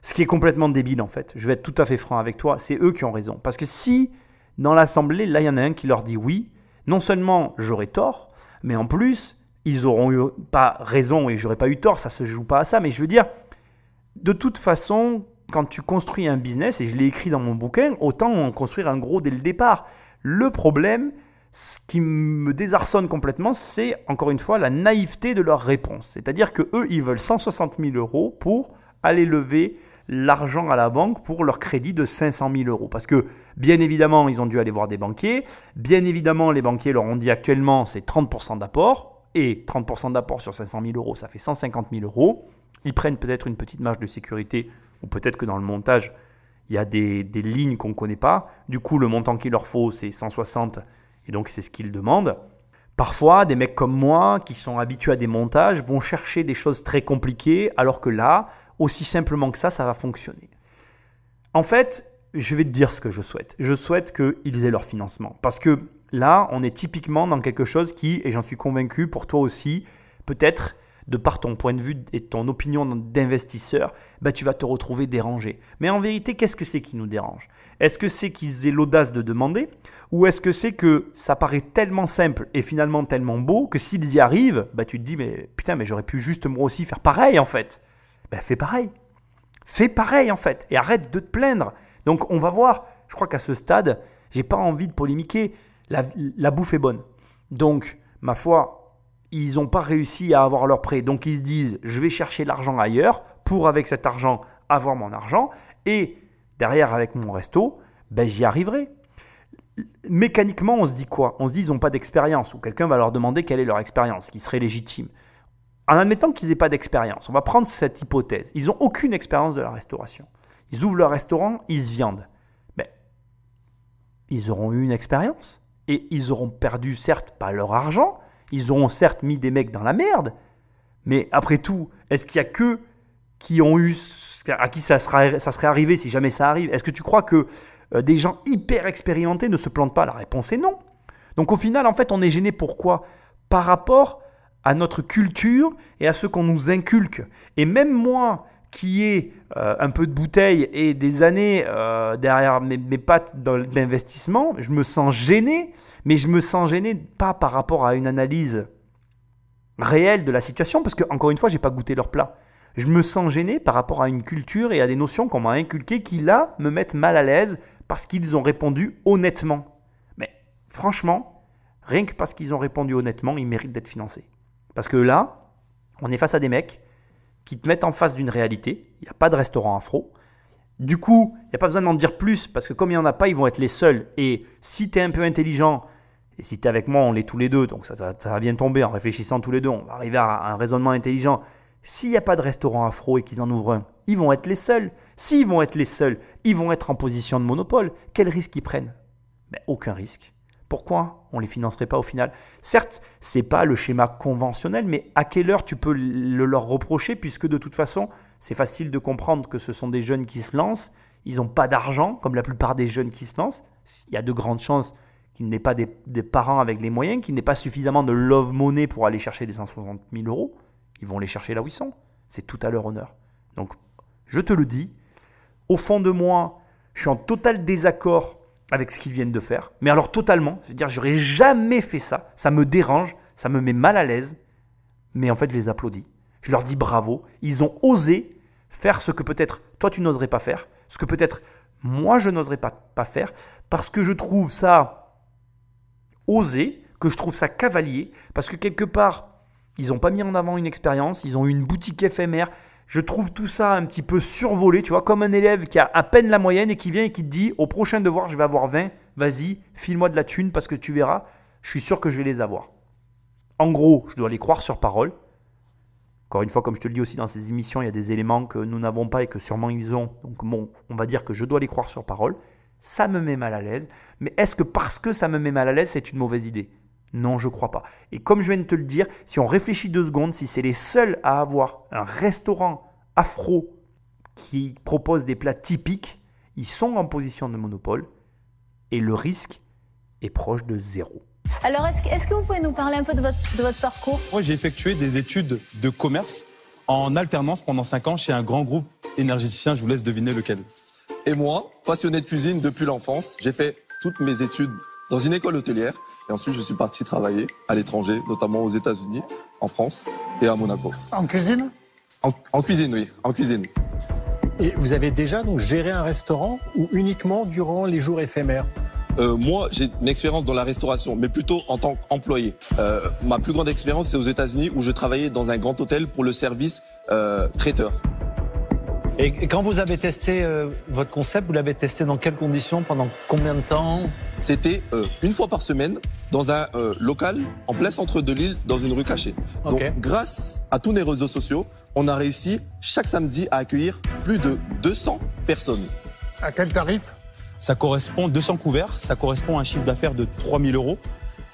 Ce qui est complètement débile en fait. Je vais être tout à fait franc avec toi, c'est eux qui ont raison. Parce que si dans l'assemblée, là il y en a un qui leur dit oui, non seulement j'aurais tort, mais en plus ils n'auront eu pas raison et j'aurais pas eu tort, ça ne se joue pas à ça. Mais je veux dire, de toute façon, quand tu construis un business, et je l'ai écrit dans mon bouquin, autant en construire un gros dès le départ. Le problème, ce qui me désarçonne complètement, c'est encore une fois la naïveté de leur réponse. C'est-à-dire qu'eux, ils veulent 160 000 euros pour aller lever l'argent à la banque pour leur crédit de 500 000 euros. Parce que bien évidemment, ils ont dû aller voir des banquiers. Bien évidemment, les banquiers leur ont dit actuellement c'est 30% d'apport. Et 30% d'apport sur 500 000 euros, ça fait 150 000 euros. Ils prennent peut-être une petite marge de sécurité ou peut-être que dans le montage, il y a des lignes qu'on ne connaît pas. Du coup, le montant qu'il leur faut, c'est 160 et donc c'est ce qu'ils demandent. Parfois, des mecs comme moi qui sont habitués à des montages vont chercher des choses très compliquées alors que là, aussi simplement que ça va fonctionner. En fait, je vais te dire ce que je souhaite. Je souhaite qu'ils aient leur financement parce que là, on est typiquement dans quelque chose qui, et j'en suis convaincu pour toi aussi, peut-être de par ton point de vue et ton opinion d'investisseur, tu vas te retrouver dérangé. Mais en vérité, qu'est-ce que c'est qui nous dérange? Est-ce que c'est qu'ils aient l'audace de demander? Ou est-ce que c'est que ça paraît tellement simple et finalement tellement beau que s'ils y arrivent, tu te dis mais putain, mais j'aurais pu juste moi aussi faire pareil en fait. Fais pareil. Fais pareil en fait et arrête de te plaindre. Donc on va voir. Je crois qu'à ce stade, j'ai pas envie de polémiquer. La bouffe est bonne. Donc, ma foi, ils n'ont pas réussi à avoir leur prêt. Donc, ils se disent, je vais chercher l'argent ailleurs pour, avec cet argent, avoir mon argent. Et derrière, avec mon resto, j'y arriverai. Mécaniquement, on se dit quoi? On se dit, ils n'ont pas d'expérience. Ou quelqu'un va leur demander quelle est leur expérience, qui serait légitime. En admettant qu'ils n'aient pas d'expérience, on va prendre cette hypothèse. Ils n'ont aucune expérience de la restauration. Ils ouvrent leur restaurant, ils se viandent. Ils auront eu une expérience. Et ils auront perdu, certes, pas leur argent. Ils auront certes mis des mecs dans la merde. Mais après tout, est-ce qu'il y a qu'eux qui ont eu, à qui ça serait arrivé si jamais ça arrive? Est-ce que tu crois que des gens hyper expérimentés ne se plantent pas? La réponse est non. Donc au final, en fait, on est gêné. Pourquoi? Par rapport à notre culture et à ce qu'on nous inculque. Et même moi, qui ai un peu de bouteille et des années derrière mes pattes d'investissement, je me sens gêné, mais je me sens gêné pas par rapport à une analyse réelle de la situation, parce que encore une fois, je n'ai pas goûté leur plat. Je me sens gêné par rapport à une culture et à des notions qu'on m'a inculquées qui, là, me mettent mal à l'aise parce qu'ils ont répondu honnêtement. Mais franchement, rien que parce qu'ils ont répondu honnêtement, ils méritent d'être financés. Parce que là, on est face à des mecs qui te mettent en face d'une réalité. Il n'y a pas de restaurant afro. Du coup, il n'y a pas besoin d'en dire plus parce que comme il n'y en a pas, ils vont être les seuls. Et si tu es un peu intelligent, et si tu es avec moi, on l'est tous les deux, donc ça va bien tomber en réfléchissant tous les deux, on va arriver à un raisonnement intelligent. S'il n'y a pas de restaurant afro et qu'ils en ouvrent un, ils vont être les seuls. S'ils vont être les seuls, ils vont être en position de monopole. Quel risque ils prennent? Aucun risque. Pourquoi on ne les financerait pas au final? Certes, ce n'est pas le schéma conventionnel, mais à quelle heure tu peux le leur reprocher puisque de toute façon, c'est facile de comprendre que ce sont des jeunes qui se lancent. Ils n'ont pas d'argent, comme la plupart des jeunes qui se lancent. Il y a de grandes chances qu'ils n'aient pas des parents avec les moyens, qu'ils n'aient pas suffisamment de love money pour aller chercher les 160 000 euros. Ils vont les chercher là où ils sont. C'est tout à leur honneur. Donc, je te le dis, au fond de moi, je suis en total désaccord avec ce qu'ils viennent de faire. Mais alors totalement, c'est-à-dire j'aurais jamais fait ça. Ça me dérange, ça me met mal à l'aise. Mais en fait, je les applaudis. Je leur dis bravo. Ils ont osé faire ce que peut-être toi, tu n'oserais pas faire. Ce que peut-être moi, je n'oserais pas faire. Parce que je trouve ça osé, que je trouve ça cavalier. Parce que quelque part, ils n'ont pas mis en avant une expérience. Ils ont eu une boutique éphémère. Je trouve tout ça un petit peu survolé, tu vois, comme un élève qui a à peine la moyenne et qui vient et qui te dit au prochain devoir, je vais avoir 20, vas-y, file-moi de la thune parce que tu verras, je suis sûr que je vais les avoir. En gros, je dois les croire sur parole. Encore une fois, comme je te le dis aussi dans ces émissions, il y a des éléments que nous n'avons pas et que sûrement ils ont. Donc bon, on va dire que je dois les croire sur parole. Ça me met mal à l'aise. Mais est-ce que parce que ça me met mal à l'aise, c'est une mauvaise idée ? Non, je ne crois pas. Et comme je viens de te le dire, si on réfléchit 2 secondes, si c'est les seuls à avoir un restaurant afro qui propose des plats typiques, ils sont en position de monopole et le risque est proche de 0. Alors, est-ce que vous pouvez nous parler un peu de votre parcours ? Moi, j'ai effectué des études de commerce en alternance pendant 5 ans chez un grand groupe énergéticien. Je vous laisse deviner lequel. Et moi, passionné de cuisine depuis l'enfance, j'ai fait toutes mes études dans une école hôtelière. Et ensuite, je suis parti travailler à l'étranger, notamment aux États-Unis, en France et à Monaco. En cuisine ? En cuisine, oui, en cuisine. Et vous avez déjà donc géré un restaurant ou uniquement durant les jours éphémères ? Moi, j'ai une expérience dans la restauration, mais plutôt en tant qu'employé. Ma plus grande expérience, c'est aux États-Unis, où je travaillais dans un grand hôtel pour le service traiteur. Et quand vous avez testé votre concept, vous l'avez testé dans quelles conditions, pendant combien de temps ? C'était une fois par semaine dans un local en plein centre de Lille, dans une rue cachée. Donc, grâce à tous les réseaux sociaux, on a réussi chaque samedi à accueillir plus de 200 personnes. À quel tarif ? Ça correspond, 200 couverts, ça correspond à un chiffre d'affaires de 3 000 €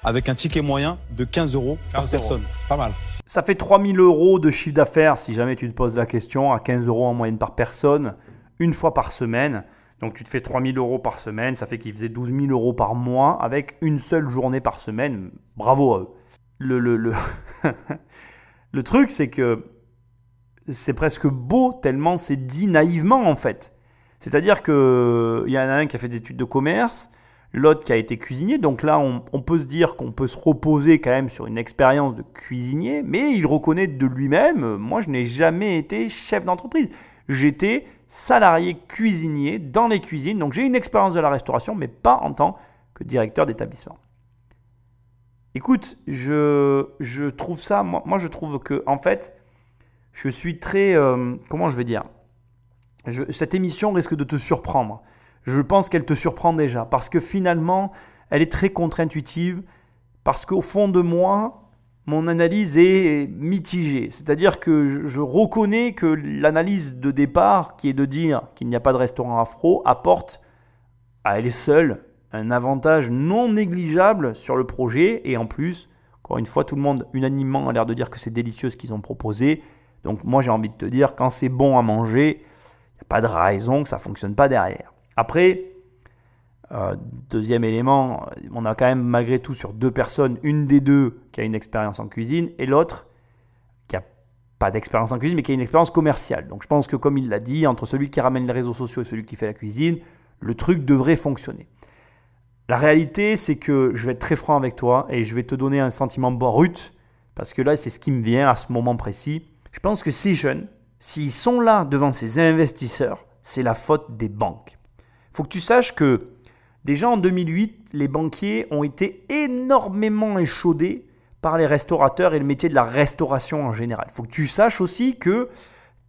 avec un ticket moyen de 15 € par personne. Pas mal. Ça fait 3 000 € de chiffre d'affaires, si jamais tu te poses la question, à 15 € en moyenne par personne, une fois par semaine. Donc tu te fais 3 000 € par semaine, ça fait qu'ils faisaient 12 000 € par mois avec une seule journée par semaine. Bravo à eux. Le truc, c'est que c'est presque beau tellement c'est dit naïvement en fait. C'est-à-dire qu'il y en a un qui a fait des études de commerce, l'autre qui a été cuisinier. Donc là, on peut se dire qu'on peut se reposer quand même sur une expérience de cuisinier, mais il reconnaît de lui-même, moi je n'ai jamais été chef d'entreprise. J'étais salarié cuisinier dans les cuisines, donc j'ai une expérience de la restauration, mais pas en tant que directeur d'établissement. Écoute, je trouve ça, moi je trouve que en fait, je suis très, comment je vais dire, cette émission risque de te surprendre. Je pense qu'elle te surprend déjà parce que finalement, elle est très contre-intuitive parce qu'au fond de moi, mon analyse est mitigée. C'est-à-dire que je reconnais que l'analyse de départ, qui est de dire qu'il n'y a pas de restaurant afro, apporte à elle seule un avantage non négligeable sur le projet. Et en plus, encore une fois, tout le monde unanimement a l'air de dire que c'est délicieux ce qu'ils ont proposé. Donc moi, j'ai envie de te dire, quand c'est bon à manger, il n'y a pas de raison que ça ne fonctionne pas derrière. Après, deuxième élément, on a quand même malgré tout sur 2 personnes, une des 2 qui a une expérience en cuisine et l'autre qui n'a pas d'expérience en cuisine mais qui a une expérience commerciale. Donc je pense que comme il l'a dit, entre celui qui ramène les réseaux sociaux et celui qui fait la cuisine, le truc devrait fonctionner. La réalité, c'est que je vais être très franc avec toi et je vais te donner un sentiment brut parce que là, c'est ce qui me vient à ce moment précis. Je pense que ces jeunes, s'ils sont là devant ces investisseurs, c'est la faute des banques. Il faut que tu saches que déjà en 2008, les banquiers ont été énormément échaudés par les restaurateurs et le métier de la restauration en général. Il faut que tu saches aussi que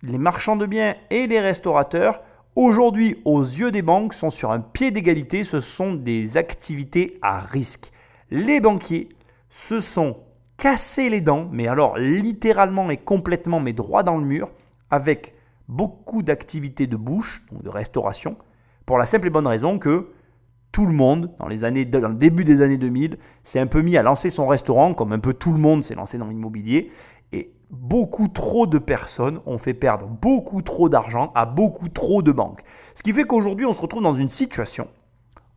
les marchands de biens et les restaurateurs, aujourd'hui, aux yeux des banques, sont sur un pied d'égalité. Ce sont des activités à risque. Les banquiers se sont cassés les dents, mais alors littéralement et complètement, mais droit dans le mur, avec beaucoup d'activités de bouche, donc de restauration, pour la simple et bonne raison que tout le monde, dans le début des années 2000, s'est un peu mis à lancer son restaurant, comme un peu tout le monde s'est lancé dans l'immobilier. Et beaucoup trop de personnes ont fait perdre beaucoup trop d'argent à beaucoup trop de banques. Ce qui fait qu'aujourd'hui, on se retrouve dans une situation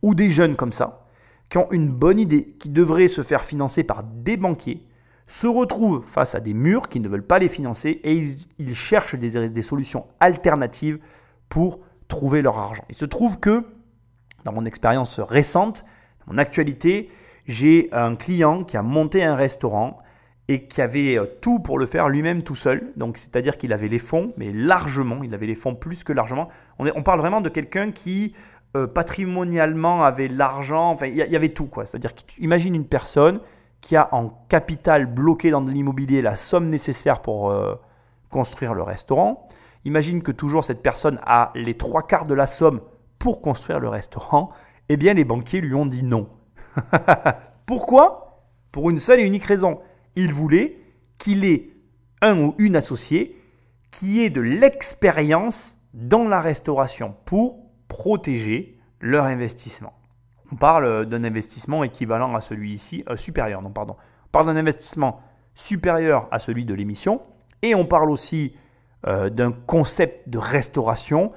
où des jeunes comme ça, qui ont une bonne idée, qui devraient se faire financer par des banquiers, se retrouvent face à des murs qui ne veulent pas les financer et ils cherchent des solutions alternatives pour trouver leur argent. Il se trouve que, dans mon expérience récente, dans mon actualité, j'ai un client qui a monté un restaurant et qui avait tout pour le faire lui-même tout seul. Donc, c'est-à-dire qu'il avait les fonds, mais largement, il avait les fonds plus que largement. On parle vraiment de quelqu'un qui, patrimonialement, avait l'argent. Enfin, il y avait tout, quoi. C'est-à-dire qu'imagine une personne qui a en capital bloqué dans de l'immobilier la somme nécessaire pour construire le restaurant. Imagine que toujours cette personne a les 3/4 de la somme pour construire le restaurant. Eh bien, les banquiers lui ont dit non. Pourquoi ? Pour une seule et unique raison. Il voulait qu'il ait un ou une associée qui ait de l'expérience dans la restauration pour protéger leur investissement. On parle d'un investissement équivalent à celui-ci, supérieur, non pardon. On parle d'un investissement supérieur à celui de l'émission et on parle aussi d'un concept de restauration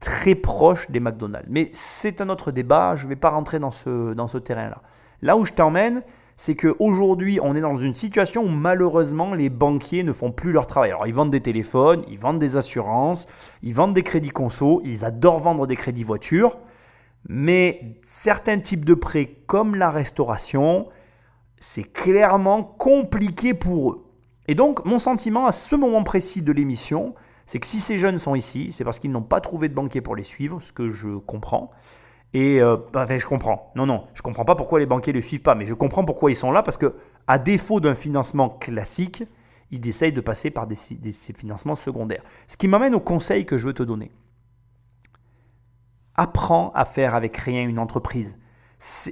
très proche des McDonald's. Mais c'est un autre débat, je ne vais pas rentrer dans ce terrain-là. Là où je t'emmène, c'est qu'aujourd'hui, on est dans une situation où malheureusement, les banquiers ne font plus leur travail. Alors, ils vendent des téléphones, ils vendent des assurances, ils vendent des crédits conso, ils adorent vendre des crédits voitures. Mais certains types de prêts, comme la restauration, c'est clairement compliqué pour eux. Et donc, mon sentiment à ce moment précis de l'émission, c'est que si ces jeunes sont ici, c'est parce qu'ils n'ont pas trouvé de banquier pour les suivre, ce que je comprends. Et enfin, je comprends. Non, je ne comprends pas pourquoi les banquiers ne les suivent pas, mais je comprends pourquoi ils sont là, parce qu'à défaut d'un financement classique, ils essayent de passer par des financements secondaires. Ce qui m'amène au conseil que je veux te donner. Apprends à faire avec rien une entreprise.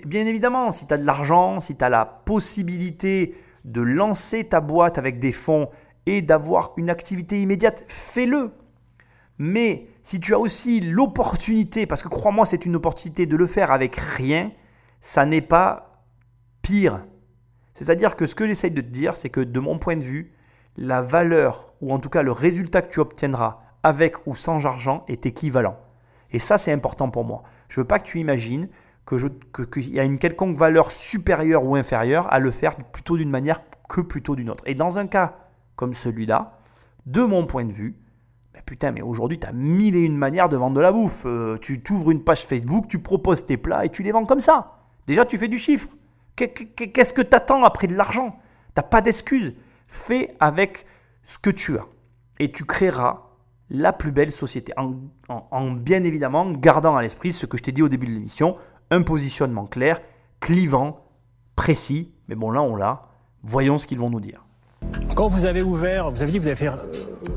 Bien évidemment, si tu as de l'argent, si tu as la possibilité de lancer ta boîte avec des fonds et d'avoir une activité immédiate, fais-le. Mais si tu as aussi l'opportunité, parce que crois-moi, c'est une opportunité de le faire avec rien, ça n'est pas pire. C'est-à-dire que ce que j'essaye de te dire, c'est que de mon point de vue, la valeur, ou en tout cas le résultat que tu obtiendras avec ou sans argent est équivalent. Et ça, c'est important pour moi. Je ne veux pas que tu imagines qu'il y a une quelconque valeur supérieure ou inférieure à le faire plutôt d'une manière que plutôt d'une autre. Et dans un cas comme celui-là, de mon point de vue, mais aujourd'hui, tu as 1001 manières de vendre de la bouffe. Tu t'ouvres une page Facebook, tu proposes tes plats et tu les vends comme ça. Déjà, tu fais du chiffre. Qu'est-ce que tu attends après de l'argent ? Tu n'as pas d'excuses. Fais avec ce que tu as. Et tu créeras la plus belle société. En bien évidemment, gardant à l'esprit ce que je t'ai dit au début de l'émission, un positionnement clair, clivant, précis. Mais bon, là, on l'a. Voyons ce qu'ils vont nous dire. Quand vous avez ouvert, vous avez dit que vous avez fait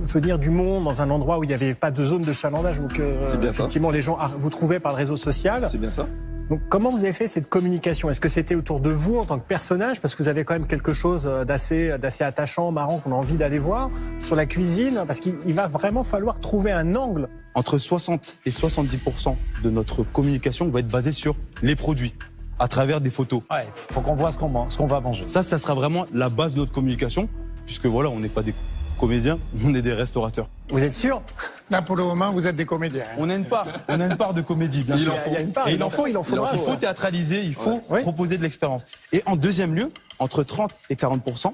venir du monde dans un endroit où il n'y avait pas de zone de chalandage, donc effectivement les gens vous trouvaient par le réseau social. C'est bien ça. Donc comment vous avez fait cette communication ? Est-ce que c'était autour de vous en tant que personnage, parce que vous avez quand même quelque chose d'assez attachant, marrant, qu'on a envie d'aller voir, sur la cuisine, parce qu'il va vraiment falloir trouver un angle. Entre 60 et 70% de notre communication va être basée sur les produits, à travers des photos. Ouais, faut qu'on voit ce qu'on va manger. Ça sera vraiment la base de notre communication, puisque voilà, on n'est pas des comédiens, on est des restaurateurs. Vous êtes sûr ? Là, pour le moment, vous êtes des comédiens. On a une part de comédie, bien sûr. Il y a une part, il en faut. Il faut théâtraliser, il faut proposer de l'expérience. Et en deuxième lieu, entre 30 et 40%,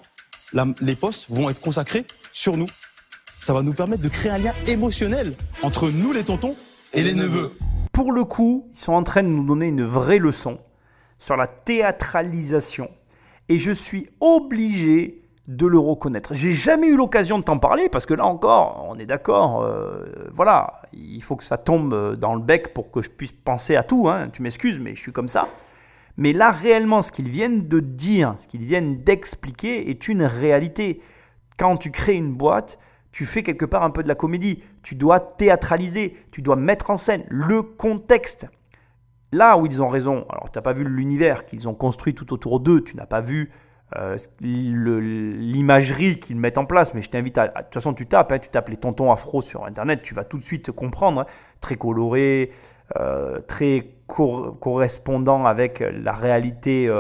les postes vont être consacrés sur nous. Ça va nous permettre de créer un lien émotionnel entre nous, les tontons, et les neveux. Pour le coup, ils sont en train de nous donner une vraie leçon sur la théâtralisation. Et je suis obligé de le reconnaître. J'ai jamais eu l'occasion de t'en parler parce que là encore, on est d'accord, voilà, il faut que ça tombe dans le bec pour que je puisse penser à tout, hein. Tu m'excuses, mais je suis comme ça. Mais là, réellement, ce qu'ils viennent de dire, ce qu'ils viennent d'expliquer est une réalité. Quand tu crées une boîte, tu fais quelque part un peu de la comédie. Tu dois théâtraliser, tu dois mettre en scène le contexte. Là où ils ont raison, alors tu n'as pas vu l'univers qu'ils ont construit tout autour d'eux, tu n'as pas vu l'imagerie qu'ils mettent en place, mais je t'invite à... De toute façon, tu tapes les tontons afro sur Internet, tu vas tout de suite comprendre, hein, très coloré, très correspondant avec la réalité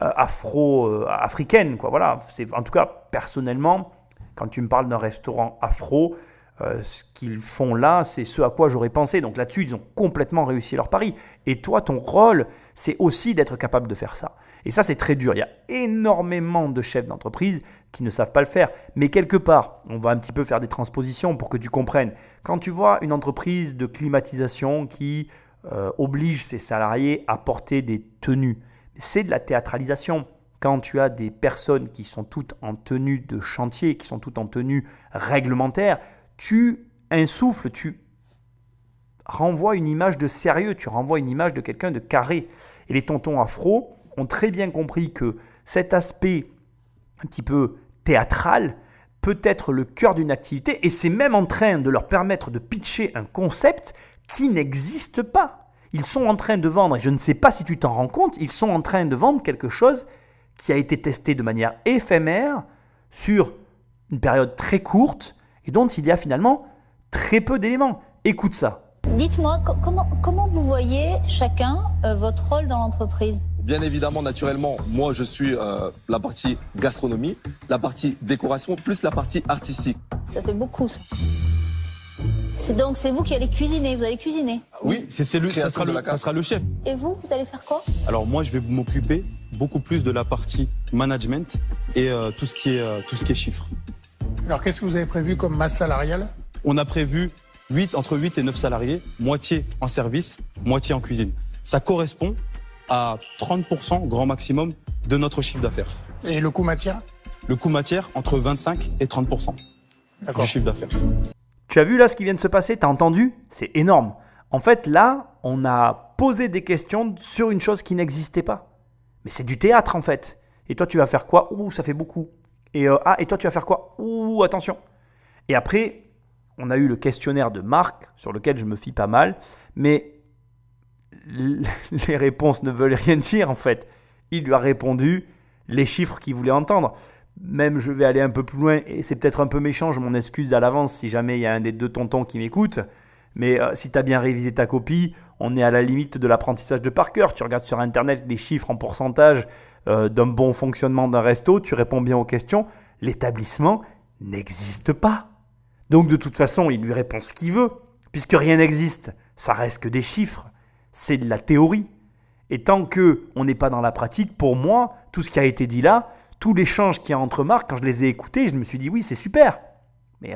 africaine, quoi. Voilà. En tout cas, personnellement, quand tu me parles d'un restaurant afro, Ce qu'ils font là, c'est ce à quoi j'aurais pensé. Donc là-dessus, ils ont complètement réussi leur pari. Et toi, ton rôle, c'est aussi d'être capable de faire ça. Et ça, c'est très dur. Il y a énormément de chefs d'entreprise qui ne savent pas le faire. Mais quelque part, on va un petit peu faire des transpositions pour que tu comprennes. Quand tu vois une entreprise de climatisation qui oblige ses salariés à porter des tenues, c'est de la théâtralisation. Quand tu as des personnes qui sont toutes en tenue de chantier, qui sont toutes en tenue réglementaire, tu insuffles, tu renvoies une image de sérieux, tu renvoies une image de quelqu'un de carré. Et les tontons afro ont très bien compris que cet aspect un petit peu théâtral peut être le cœur d'une activité et c'est même en train de leur permettre de pitcher un concept qui n'existe pas. Ils sont en train de vendre, et je ne sais pas si tu t'en rends compte, ils sont en train de vendre quelque chose qui a été testé de manière éphémère sur une période très courte et dont il y a finalement très peu d'éléments. Écoute ça. Dites-moi, comment vous voyez chacun votre rôle dans l'entreprise? Bien évidemment, naturellement, moi je suis la partie gastronomie, la partie décoration, plus la partie artistique. Ça fait beaucoup ça. Donc c'est vous qui allez cuisiner, vous allez cuisiner? Oui, ça sera le chef. Et vous allez faire quoi? Alors moi, je vais m'occuper beaucoup plus de la partie management et tout ce qui est chiffres. Alors qu'est-ce que vous avez prévu comme masse salariale? On a prévu entre 8 et 9 salariés, moitié en service, moitié en cuisine. Ça correspond à 30% grand maximum de notre chiffre d'affaires. Et le coût matière? Le coût matière, entre 25 et 30% du chiffre d'affaires. Tu as vu là ce qui vient de se passer? Tu as entendu? C'est énorme. En fait, là, on a posé des questions sur une chose qui n'existait pas. Mais c'est du théâtre en fait. Et toi, tu vas faire quoi? Ouh, ça fait beaucoup. Et toi, tu vas faire quoi? Ouh, attention. Et après, on a eu le questionnaire de Marc, sur lequel je me fie pas mal. Mais les réponses ne veulent rien dire en fait. Il lui a répondu les chiffres qu'il voulait entendre. Même je vais aller un peu plus loin, et c'est peut-être un peu méchant, je m'en excuse à l'avance si jamais il y a un des deux tontons qui m'écoute. Mais si tu as bien révisé ta copie, on est à la limite de l'apprentissage de par cœur. Tu regardes sur Internet les chiffres en pourcentage d'un bon fonctionnement d'un resto, tu réponds bien aux questions. L'établissement n'existe pas. Donc de toute façon, il lui répond ce qu'il veut. Puisque rien n'existe, ça reste que des chiffres. C'est de la théorie. Et tant qu'on n'est pas dans la pratique, pour moi, tout ce qui a été dit là, tout l'échange qu'il y a entre marques, quand je les ai écoutés, je me suis dit oui, c'est super. Mais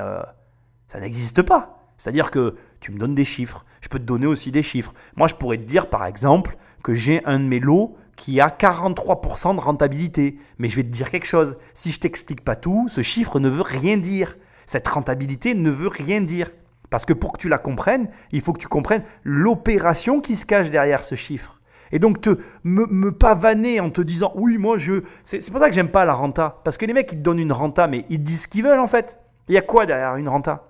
ça n'existe pas. C'est-à-dire que tu me donnes des chiffres. Je peux te donner aussi des chiffres. Moi, je pourrais te dire, par exemple, que j'ai un de mes lots qui a 43% de rentabilité. Mais je vais te dire quelque chose. Si je ne t'explique pas tout, ce chiffre ne veut rien dire. Cette rentabilité ne veut rien dire. Parce que pour que tu la comprennes, il faut que tu comprennes l'opération qui se cache derrière ce chiffre. Et donc, me pavaner en te disant « Oui, moi, C'est pour ça que j'aime pas la renta. Parce que les mecs, ils te donnent une renta, mais ils disent ce qu'ils veulent en fait. Il y a quoi derrière une renta?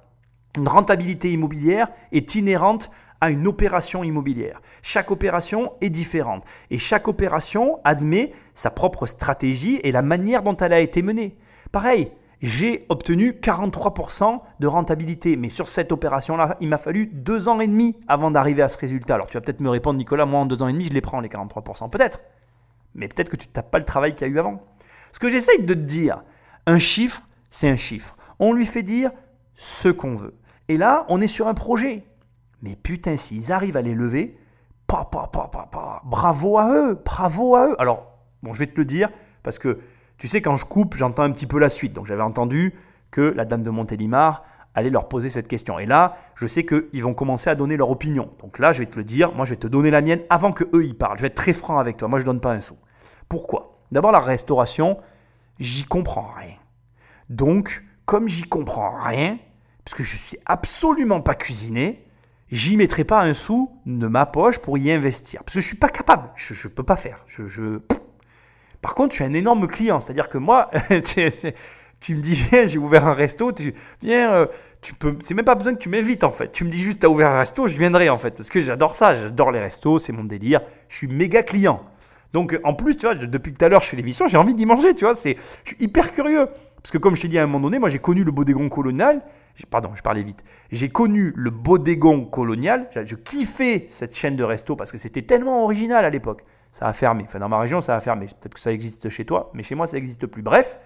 Une rentabilité immobilière est inhérente à une opération immobilière. Chaque opération est différente. Et chaque opération admet sa propre stratégie et la manière dont elle a été menée. Pareil, j'ai obtenu 43% de rentabilité. Mais sur cette opération-là, il m'a fallu 2 ans et demi avant d'arriver à ce résultat. Alors tu vas peut-être me répondre, Nicolas, moi en 2 ans et demi, je les prends les 43%. Peut-être. Mais peut-être que tu ne tapes pas le travail qu'il y a eu avant. Ce que j'essaye de te dire, un chiffre, c'est un chiffre. On lui fait dire ce qu'on veut. Et là, on est sur un projet. Mais putain, s'ils arrivent à les lever, bravo à eux, bravo à eux. Alors, bon, je vais te le dire, parce que tu sais, quand je coupe, j'entends un petit peu la suite. Donc, j'avais entendu que la dame de Montélimar allait leur poser cette question. Et là, je sais qu'ils vont commencer à donner leur opinion. Donc là, je vais te le dire, moi, je vais te donner la mienne avant qu'eux, ils parlent. Je vais être très franc avec toi. Moi, je ne donne pas un sou. Pourquoi? D'abord, la restauration, j'y comprends rien. Donc, comme j'y comprends rien, parce que je ne suis absolument pas cuisiné, j'y mettrai pas un sou de ma poche pour y investir. Parce que je ne suis pas capable. Je ne peux pas faire. Par contre, je suis un énorme client. C'est-à-dire que moi, tu me dis, viens, j'ai ouvert un resto. C'est même pas besoin que tu m'invites en fait. Tu me dis juste, tu as ouvert un resto, je viendrai en fait. Parce que j'adore ça. J'adore les restos, c'est mon délire. Je suis méga client. Donc en plus, tu vois, depuis tout à l'heure, je fais l'émission, j'ai envie d'y manger. Tu vois, je suis hyper curieux. Parce que comme je t'ai dit à un moment donné, moi j'ai connu le Bodégon Colonial. Pardon, je parlais vite. J'ai connu le Bodégon Colonial. Je kiffais cette chaîne de resto parce que c'était tellement original à l'époque. Ça a fermé. Enfin, dans ma région, ça a fermé. Peut-être que ça existe chez toi, mais chez moi, ça n'existe plus. Bref,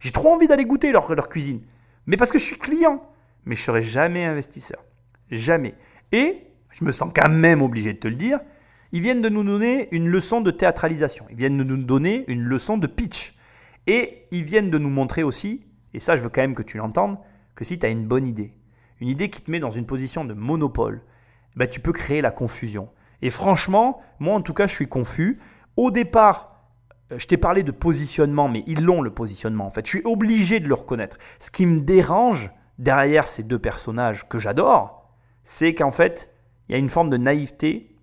j'ai trop envie d'aller goûter leur cuisine. Mais parce que je suis client. mais je ne serai jamais investisseur. Jamais. Et, je me sens quand même obligé de te le dire, ils viennent de nous donner une leçon de théâtralisation. Ils viennent de nous donner une leçon de pitch. Et ils viennent de nous montrer aussi, et ça je veux quand même que tu l'entendes, que si tu as une bonne idée, une idée qui te met dans une position de monopole, ben, tu peux créer la confusion. Et franchement, moi en tout cas je suis confus. Au départ, je t'ai parlé de positionnement, mais ils l'ont le positionnement en fait. Je suis obligé de le reconnaître. Ce qui me dérange derrière ces deux personnages que j'adore, c'est qu'en fait, il y a une forme de naïveté.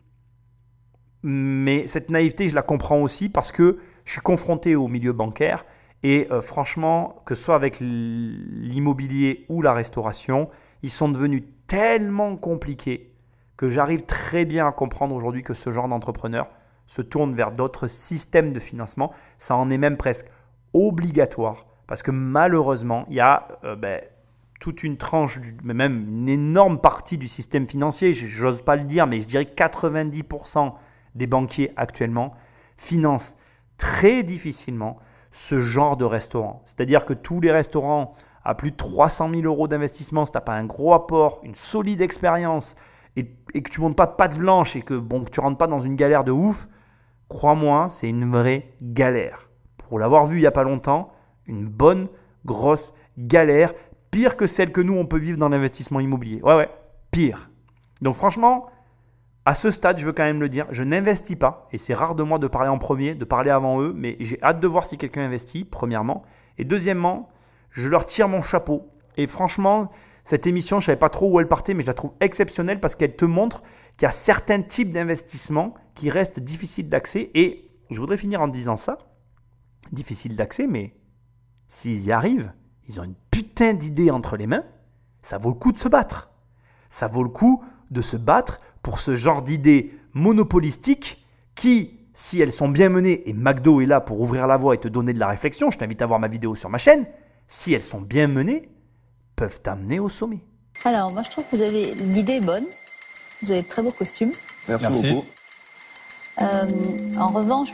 Mais cette naïveté, je la comprends aussi parce que je suis confronté au milieu bancaire et franchement, que ce soit avec l'immobilier ou la restauration, ils sont devenus tellement compliqués que j'arrive très bien à comprendre aujourd'hui que ce genre d'entrepreneur se tourne vers d'autres systèmes de financement. Ça en est même presque obligatoire parce que malheureusement, il y a toute une tranche, même une énorme partie du système financier, j'ose pas le dire, mais je dirais 90% des banquiers actuellement financent très difficilement ce genre de restaurant. C'est-à-dire que tous les restaurants à plus de 300 000 euros d'investissement, si tu n'as pas un gros apport, une solide expérience et que tu ne montes pas de patte blanche et que tu ne rentres pas dans une galère de ouf, crois-moi, c'est une vraie galère. Pour l'avoir vu il n'y a pas longtemps, une bonne grosse galère, pire que celle que nous on peut vivre dans l'investissement immobilier. Ouais, pire. Donc franchement, à ce stade, je veux quand même le dire, je n'investis pas et c'est rare de moi de parler en premier, de parler avant eux, mais j'ai hâte de voir si quelqu'un investit, premièrement. Et deuxièmement, je leur tire mon chapeau. Et franchement, cette émission, je ne savais pas trop où elle partait, mais je la trouve exceptionnelle parce qu'elle te montre qu'il y a certains types d'investissements qui restent difficiles d'accès. Et je voudrais finir en disant ça, difficile d'accès, mais s'ils y arrivent, ils ont une putain d'idée entre les mains, ça vaut le coup de se battre. Ça vaut le coup de se battre pour ce genre d'idées monopolistiques qui, si elles sont bien menées, et McDo est là pour ouvrir la voie et te donner de la réflexion, je t'invite à voir ma vidéo sur ma chaîne, si elles sont bien menées, peuvent t'amener au sommet. Alors, moi je trouve que vous avez l'idée bonne, vous avez de très beaux costumes. Merci beaucoup. En revanche,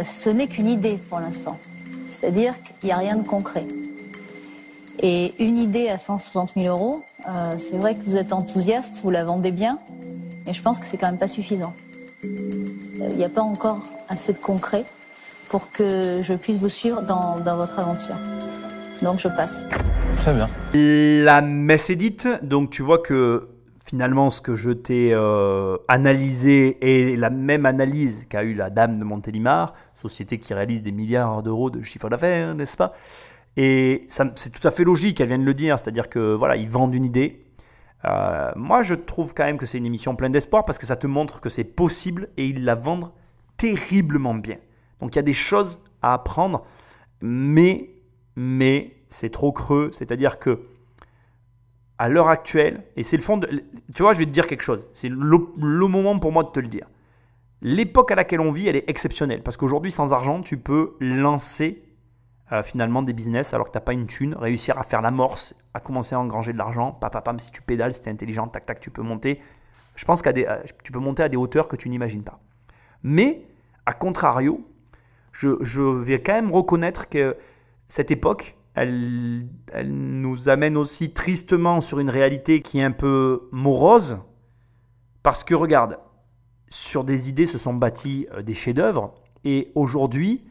ce n'est qu'une idée pour l'instant. C'est-à-dire qu'il n'y a rien de concret. Et une idée à 160 000 euros, c'est vrai que vous êtes enthousiaste, vous la vendez bien, mais je pense que c'est quand même pas suffisant. Il n'y a pas encore assez de concret pour que je puisse vous suivre dans votre aventure. Donc je passe. Très bien. La messe est dite, donc tu vois que finalement ce que je t'ai analysé est la même analyse qu'a eu la dame de Montélimar, société qui réalise des milliards d'euros de chiffre d'affaires, n'est-ce pas? Et c'est tout à fait logique, elle vient de le dire, c'est-à-dire que voilà, ils vendent une idée. Moi, je trouve quand même que c'est une émission pleine d'espoir parce que ça te montre que c'est possible et ils la vendent terriblement bien. Donc, il y a des choses à apprendre, mais c'est trop creux. C'est-à-dire que à l'heure actuelle, et c'est le fond de... Tu vois, je vais te dire quelque chose. C'est le moment pour moi de te le dire. L'époque à laquelle on vit, elle est exceptionnelle parce qu'aujourd'hui, sans argent, tu peux lancer finalement des business alors que tu n'as pas une thune, réussir à faire l'amorce, à commencer à engranger de l'argent, pam, si tu pédales, si tu es intelligent, tac, tu peux monter. Je pense tu peux monter à des hauteurs que tu n'imagines pas. Mais, à contrario, je vais quand même reconnaître que cette époque, elle nous amène aussi tristement sur une réalité qui est un peu morose parce que regarde, sur des idées se sont bâtis des chefs-d'œuvre et aujourd'hui,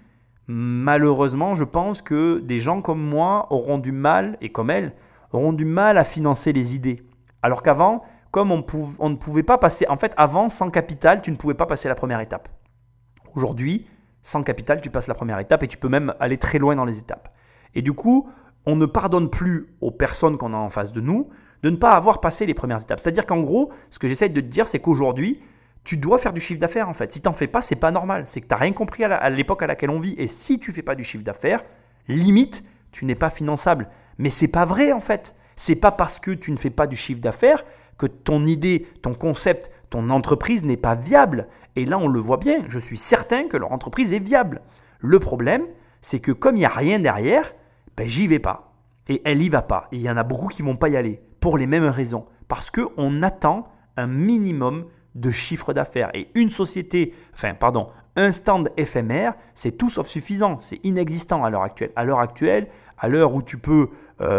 malheureusement, je pense que des gens comme moi auront du mal, et comme elle, auront du mal à financer les idées. Alors qu'avant, comme on ne pouvait pas passer... En fait, avant, sans capital, tu ne pouvais pas passer la première étape. Aujourd'hui, sans capital, tu passes la première étape et tu peux même aller très loin dans les étapes. Et du coup, on ne pardonne plus aux personnes qu'on a en face de nous de ne pas avoir passé les premières étapes. C'est-à-dire qu'en gros, ce que j'essaie de te dire, c'est qu'aujourd'hui, tu dois faire du chiffre d'affaires en fait. Si tu n'en fais pas, c'est pas normal. C'est que tu n'as rien compris à l'époque à laquelle on vit. Et si tu ne fais pas du chiffre d'affaires, limite, tu n'es pas finançable. Mais ce n'est pas vrai en fait. Ce n'est pas parce que tu ne fais pas du chiffre d'affaires que ton idée, ton concept, ton entreprise n'est pas viable. Et là, on le voit bien. Je suis certain que leur entreprise est viable. Le problème, c'est que comme il n'y a rien derrière, j'y vais pas. Et elle n'y va pas. Et il y en a beaucoup qui ne vont pas y aller pour les mêmes raisons. Parce qu'on attend un minimum de chiffre d'affaires. Et un stand éphémère, c'est tout sauf suffisant. C'est inexistant à l'heure actuelle. À l'heure où tu peux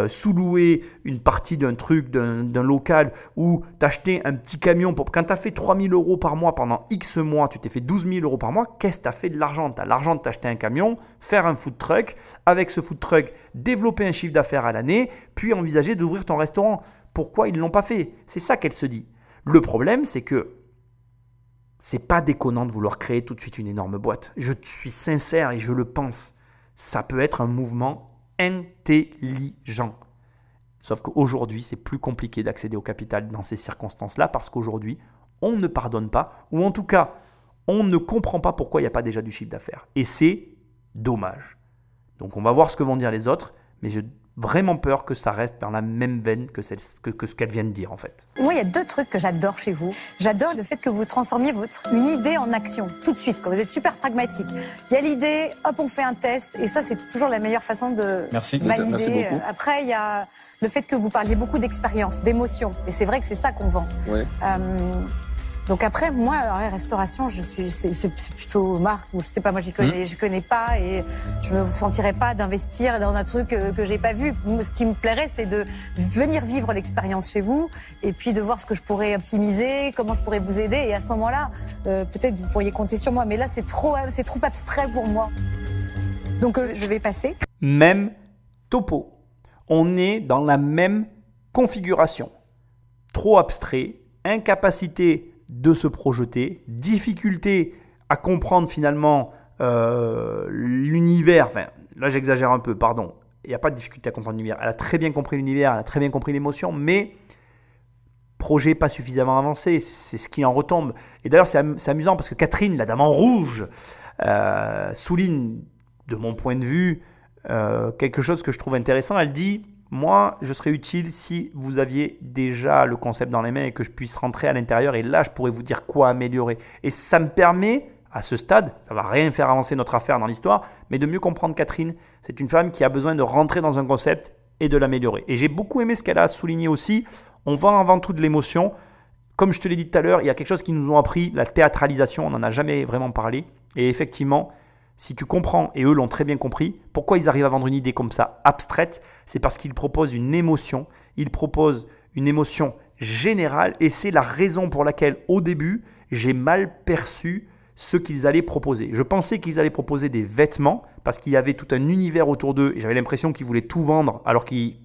sous-louer une partie d'un truc, d'un local, ou t'acheter un petit camion. Quand tu as fait 3 000 € par mois pendant X mois, tu t'es fait 12 000 € par mois, qu'est-ce que tu as fait de l'argent? Tu as l'argent de t'acheter un camion, faire un food truck, avec ce food truck, développer un chiffre d'affaires à l'année, puis envisager d'ouvrir ton restaurant. Pourquoi ils ne l'ont pas fait? C'est ça qu'elle se dit. Le problème, c'est que c'est pas déconnant de vouloir créer tout de suite une énorme boîte. Je suis sincère et je le pense. Ça peut être un mouvement intelligent. Sauf qu'aujourd'hui, c'est plus compliqué d'accéder au capital dans ces circonstances-là parce qu'aujourd'hui, on ne pardonne pas ou en tout cas, on ne comprend pas pourquoi il n'y a pas déjà du chiffre d'affaires. Et c'est dommage. Donc, on va voir ce que vont dire les autres, mais j'ai vraiment peur que ça reste dans la même veine que ce qu'elle vient de dire en fait. Moi, il y a 2 trucs que j'adore chez vous. J'adore le fait que vous transformiez une idée en action tout de suite, quand vous êtes super pragmatique. Il y a l'idée, hop, on fait un test, et ça, c'est toujours la meilleure façon de valider. Merci beaucoup. Après, il y a le fait que vous parliez beaucoup d'expérience, d'émotion, et c'est vrai que c'est ça qu'on vend. Ouais. Donc après, moi, alors, la restauration, c'est plutôt marque où je sais pas, moi je connais pas et je me sentirais pas d'investir dans un truc que j'ai pas vu. Ce qui me plairait, c'est de venir vivre l'expérience chez vous et puis de voir ce que je pourrais optimiser, comment je pourrais vous aider. Et à ce moment-là, peut-être vous pourriez compter sur moi. Mais là, c'est trop abstrait pour moi. Donc je vais passer. Même topo. On est dans la même configuration. Trop abstrait, incapacité de se projeter, difficulté à comprendre finalement l'univers, enfin là j'exagère un peu, pardon, il n'y a pas de difficulté à comprendre l'univers, elle a très bien compris l'univers, elle a très bien compris l'émotion, mais projet pas suffisamment avancé, c'est ce qui en retombe. Et d'ailleurs c'est amusant parce que Catherine, la dame en rouge, souligne de mon point de vue quelque chose que je trouve intéressant. Elle dit: moi, je serais utile si vous aviez déjà le concept dans les mains et que je puisse rentrer à l'intérieur. Et là, je pourrais vous dire quoi améliorer. Et ça me permet, à ce stade, ça ne va rien faire avancer notre affaire dans l'histoire, mais de mieux comprendre Catherine. C'est une femme qui a besoin de rentrer dans un concept et de l'améliorer. Et j'ai beaucoup aimé ce qu'elle a souligné aussi. On vend avant tout de l'émotion. Comme je te l'ai dit tout à l'heure, il y a quelque chose qui nous ont appris, la théâtralisation. On n'en a jamais vraiment parlé. Et effectivement, si tu comprends, et eux l'ont très bien compris, pourquoi ils arrivent à vendre une idée comme ça, abstraite, c'est parce qu'ils proposent une émotion. Ils proposent une émotion générale et c'est la raison pour laquelle, au début, j'ai mal perçu ce qu'ils allaient proposer. Je pensais qu'ils allaient proposer des vêtements parce qu'il y avait tout un univers autour d'eux et j'avais l'impression qu'ils voulaient tout vendre alors qu'ils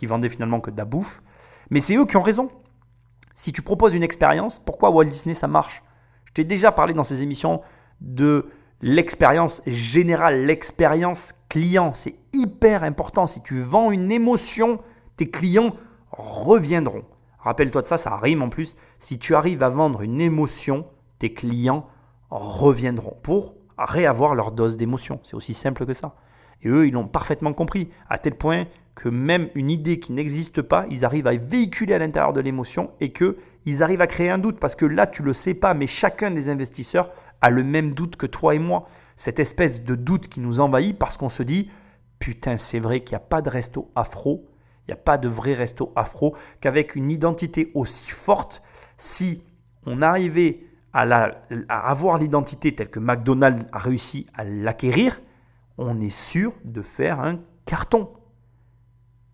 vendaient finalement que de la bouffe. Mais c'est eux qui ont raison. Si tu proposes une expérience, pourquoi Walt Disney ça marche? Je t'ai déjà parlé dans ces émissions de l'expérience générale, l'expérience client, c'est hyper important. Si tu vends une émotion, tes clients reviendront. Rappelle-toi de ça, ça rime en plus. Si tu arrives à vendre une émotion, tes clients reviendront pour réavoir leur dose d'émotion. C'est aussi simple que ça. Et eux, ils l'ont parfaitement compris, à tel point que même une idée qui n'existe pas, ils arrivent à véhiculer à l'intérieur de l'émotion et qu'ils arrivent à créer un doute. Parce que là, tu ne le sais pas, mais chacun des investisseurs a le même doute que toi et moi. Cette espèce de doute qui nous envahit parce qu'on se dit « Putain, c'est vrai qu'il n'y a pas de resto afro, il n'y a pas de vrai resto afro, qu'avec une identité aussi forte, si on arrivait à avoir l'identité telle que McDonald's a réussi à l'acquérir, on est sûr de faire un carton. »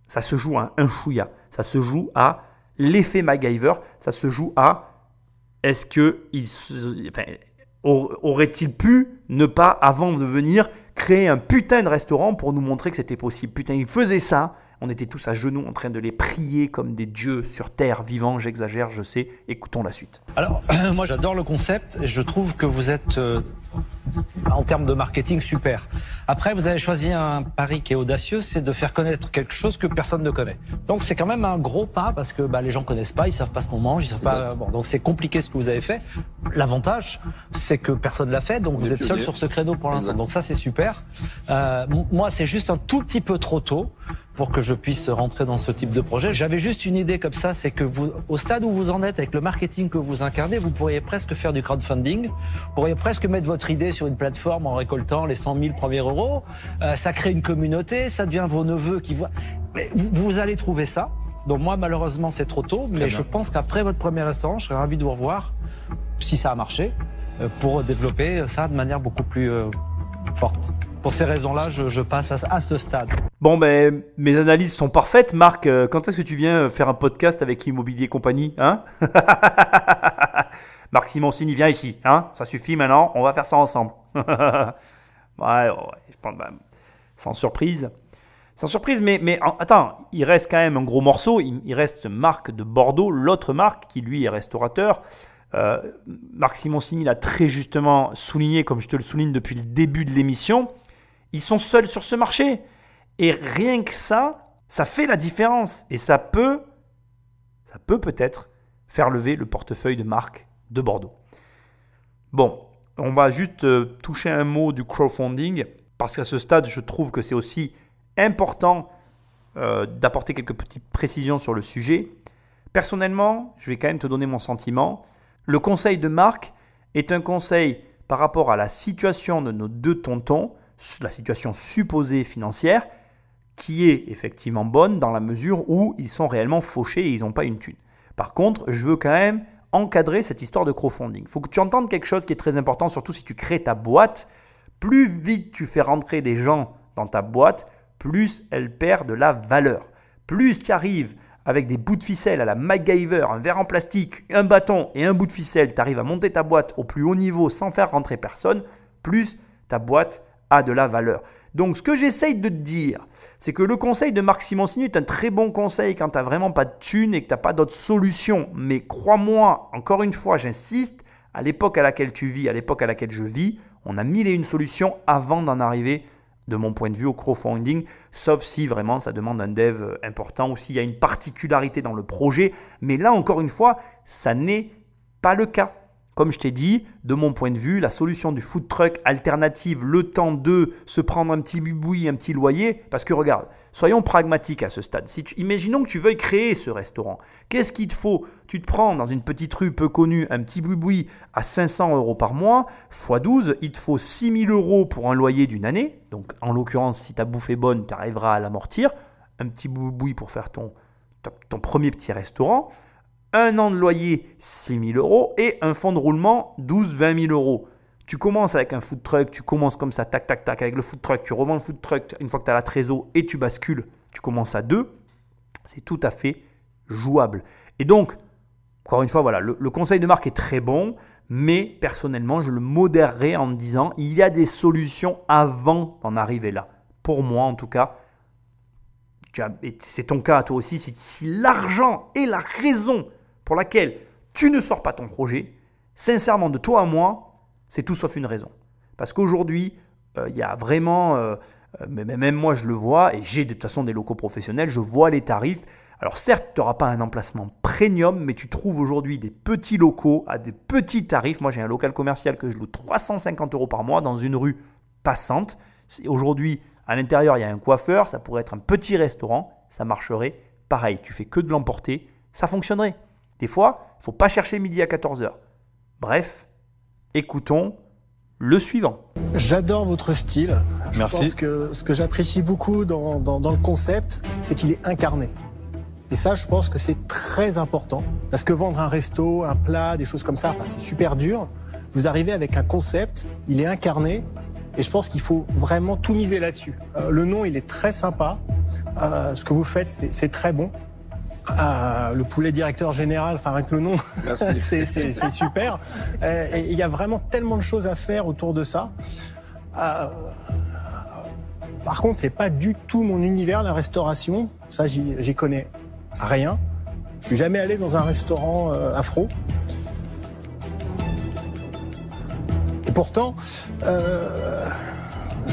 Ça se joue à un chouïa, ça se joue à l'effet MacGyver, ça se joue à est-ce aurait-il pu ne pas, avant de venir, créer un putain de restaurant pour nous montrer que c'était possible. Putain, il faisait ça. On était tous à genoux en train de les prier comme des dieux sur terre vivants. J'exagère, je sais. Écoutons la suite. Alors, moi j'adore le concept. Je trouve que vous êtes, en termes de marketing, super. Après, vous avez choisi un pari qui est audacieux, c'est de faire connaître quelque chose que personne ne connaît. Donc c'est quand même un gros pas parce que les gens connaissent pas, ils savent pas ce qu'on mange, ils savent pas. Bon, donc c'est compliqué ce que vous avez fait. L'avantage, c'est que personne l'a fait, donc vous êtes seul sur ce créneau pour l'instant. Donc ça c'est super. Moi, c'est juste un tout petit peu trop tôt pour que je puisse rentrer dans ce type de projet. J'avais juste une idée comme ça, c'est que vous, au stade où vous en êtes, avec le marketing que vous incarnez, vous pourriez presque faire du crowdfunding, vous pourriez presque mettre votre idée sur une plateforme en récoltant les 100 000 premiers euros, ça crée une communauté, ça devient vos neveux qui voient... Mais vous allez trouver ça. Donc moi, malheureusement, c'est trop tôt, mais je pense qu'après votre premier restaurant, je serais ravi de vous revoir si ça a marché, pour développer ça de manière beaucoup plus forte. Pour ces raisons-là, je passe à ce stade. Bon, ben, mes analyses sont parfaites. Marc, quand est-ce que tu viens faire un podcast avec Immobilier Compagnie, hein? Marc Simoncini, viens ici, hein? Ça suffit maintenant, on va faire ça ensemble. ouais, je pense, sans surprise. Sans surprise, mais attends, il reste quand même un gros morceau. Il reste Marc de Bordeaux, l'autre Marc qui lui est restaurateur. Marc Simoncini l'a très justement souligné, comme je te le souligne depuis le début de l'émission. Ils sont seuls sur ce marché. Et rien que ça fait la différence. Et ça peut peut-être faire lever le portefeuille de Marc de Bordeaux. Bon, on va juste toucher un mot du crowdfunding, parce qu'à ce stade, je trouve que c'est aussi important d'apporter quelques petites précisions sur le sujet. Personnellement, je vais quand même te donner mon sentiment. Le conseil de Marc est un conseil par rapport à la situation de nos deux tontons, la situation supposée financière, qui est effectivement bonne dans la mesure où ils sont réellement fauchés et ils n'ont pas une thune. Par contre, je veux quand même encadrer cette histoire de crowdfunding. Il faut que tu entendes quelque chose qui est très important, surtout si tu crées ta boîte. Plus vite tu fais rentrer des gens dans ta boîte, plus elle perd de la valeur. Plus tu arrives avec des bouts de ficelle à la MacGyver, un verre en plastique, un bâton et un bout de ficelle, tu arrives à monter ta boîte au plus haut niveau sans faire rentrer personne, plus ta boîte a de la valeur. Donc, ce que j'essaye de te dire, c'est que le conseil de Marc Simoncini est un très bon conseil quand tu n'as vraiment pas de thune et que tu n'as pas d'autre solution. Mais crois-moi, encore une fois, j'insiste, à l'époque à laquelle tu vis, à l'époque à laquelle je vis, on a 1001 solutions avant d'en arriver, de mon point de vue, au crowdfunding, sauf si vraiment ça demande un dev important ou s'il y a une particularité dans le projet. Mais là, encore une fois, ça n'est pas le cas. Comme je t'ai dit, de mon point de vue, la solution du food truck alternative, le temps de se prendre un petit boui, un petit loyer, parce que regarde, soyons pragmatiques à ce stade. Imaginons que tu veuilles créer ce restaurant. Qu'est-ce qu'il te faut? Tu te prends dans une petite rue peu connue un petit boui à 500 € par mois, x 12, il te faut 6 000 € pour un loyer d'une année. Donc en l'occurrence, si ta bouffe est bonne, tu arriveras à l'amortir. Un petit boui pour faire ton premier petit restaurant. Un an de loyer, 6 000 € et un fonds de roulement, 12-20 000 €. Tu commences avec un food truck, tu commences comme ça, tac, tac, tac, avec le food truck, tu revends le food truck une fois que tu as la trésor et tu bascules, tu commences à 2. C'est tout à fait jouable. Et donc, encore une fois, voilà, le conseil de Marc est très bon, mais personnellement, je le modérerai en me disant, il y a des solutions avant d'en arriver là. Pour moi, en tout cas, et c'est ton cas toi aussi, si l'argent est la raison pour laquelle tu ne sors pas ton projet, sincèrement, de toi à moi, c'est tout sauf une raison. Parce qu'aujourd'hui, il y a vraiment, même moi je le vois, et j'ai de toute façon des locaux professionnels, je vois les tarifs. Alors certes, tu n'auras pas un emplacement premium, mais tu trouves aujourd'hui des petits locaux à des petits tarifs. Moi, j'ai un local commercial que je loue 350 € par mois dans une rue passante. Aujourd'hui, à l'intérieur, il y a un coiffeur, ça pourrait être un petit restaurant, ça marcherait pareil. Tu fais que de l'emporter, ça fonctionnerait. Des fois, il ne faut pas chercher midi à 14 h. Bref, écoutons le suivant. J'adore votre style. Merci. Je pense que ce que j'apprécie beaucoup dans le concept, c'est qu'il est incarné. Et ça, je pense que c'est très important. Parce que vendre un resto, un plat, des choses comme ça, c'est super dur. Vous arrivez avec un concept, il est incarné. Et je pense qu'il faut vraiment tout miser là-dessus. Le nom, il est très sympa. Ce que vous faites, c'est très bon. Le poulet directeur général, avec le nom, c'est super. Et il y a vraiment tellement de choses à faire autour de ça. Par contre, c'est pas du tout mon univers, la restauration. Ça, j'y connais rien. Je suis jamais allé dans un restaurant afro. Et pourtant,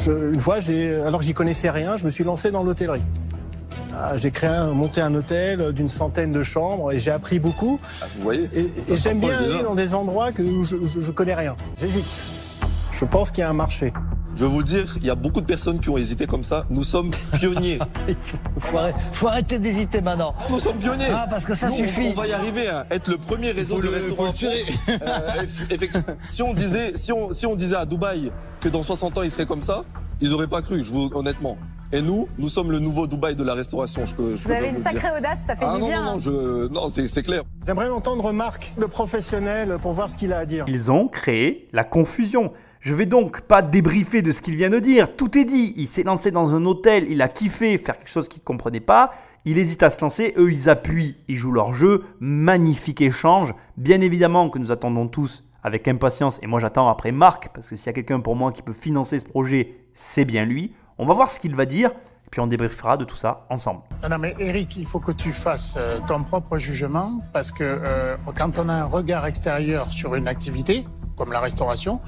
une fois, alors que j'y connaissais rien, je me suis lancé dans l'hôtellerie. J'ai monté un hôtel d'une centaine de chambres et j'ai appris beaucoup. Vous voyez, et j'aime bien aller dans des endroits où je connais rien. J'hésite. Je pense qu'il y a un marché. Je vais vous le dire, il y a beaucoup de personnes qui ont hésité comme ça. Nous sommes pionniers. Il faut arrêter d'hésiter maintenant. Nous sommes pionniers. Parce que ça suffit. On va y arriver à être le premier réseau de restaurants. Si on disait à Dubaï que dans 60 ans il serait comme ça, ils n'auraient pas cru, honnêtement. Et nous sommes le nouveau Dubaï de la restauration. Vous avez une sacrée audace, ça fait du bien. Non, c'est clair. J'aimerais entendre Marc, le professionnel, pour voir ce qu'il a à dire. Ils ont créé la confusion. Je vais donc pas débriefer de ce qu'il vient de dire. Tout est dit. Il s'est lancé dans un hôtel, il a kiffé faire quelque chose qu'il ne comprenait pas. Il hésite à se lancer. Eux, ils appuient, ils jouent leur jeu. Magnifique échange. Bien évidemment que nous attendons tous avec impatience. Et moi, j'attends après Marc, parce que s'il y a quelqu'un pour moi qui peut financer ce projet, c'est bien lui. On va voir ce qu'il va dire. Et puis on débriefera de tout ça ensemble. Non, mais Eric, il faut que tu fasses ton propre jugement, parce que quand on a un regard extérieur sur une activité, comme la restauration,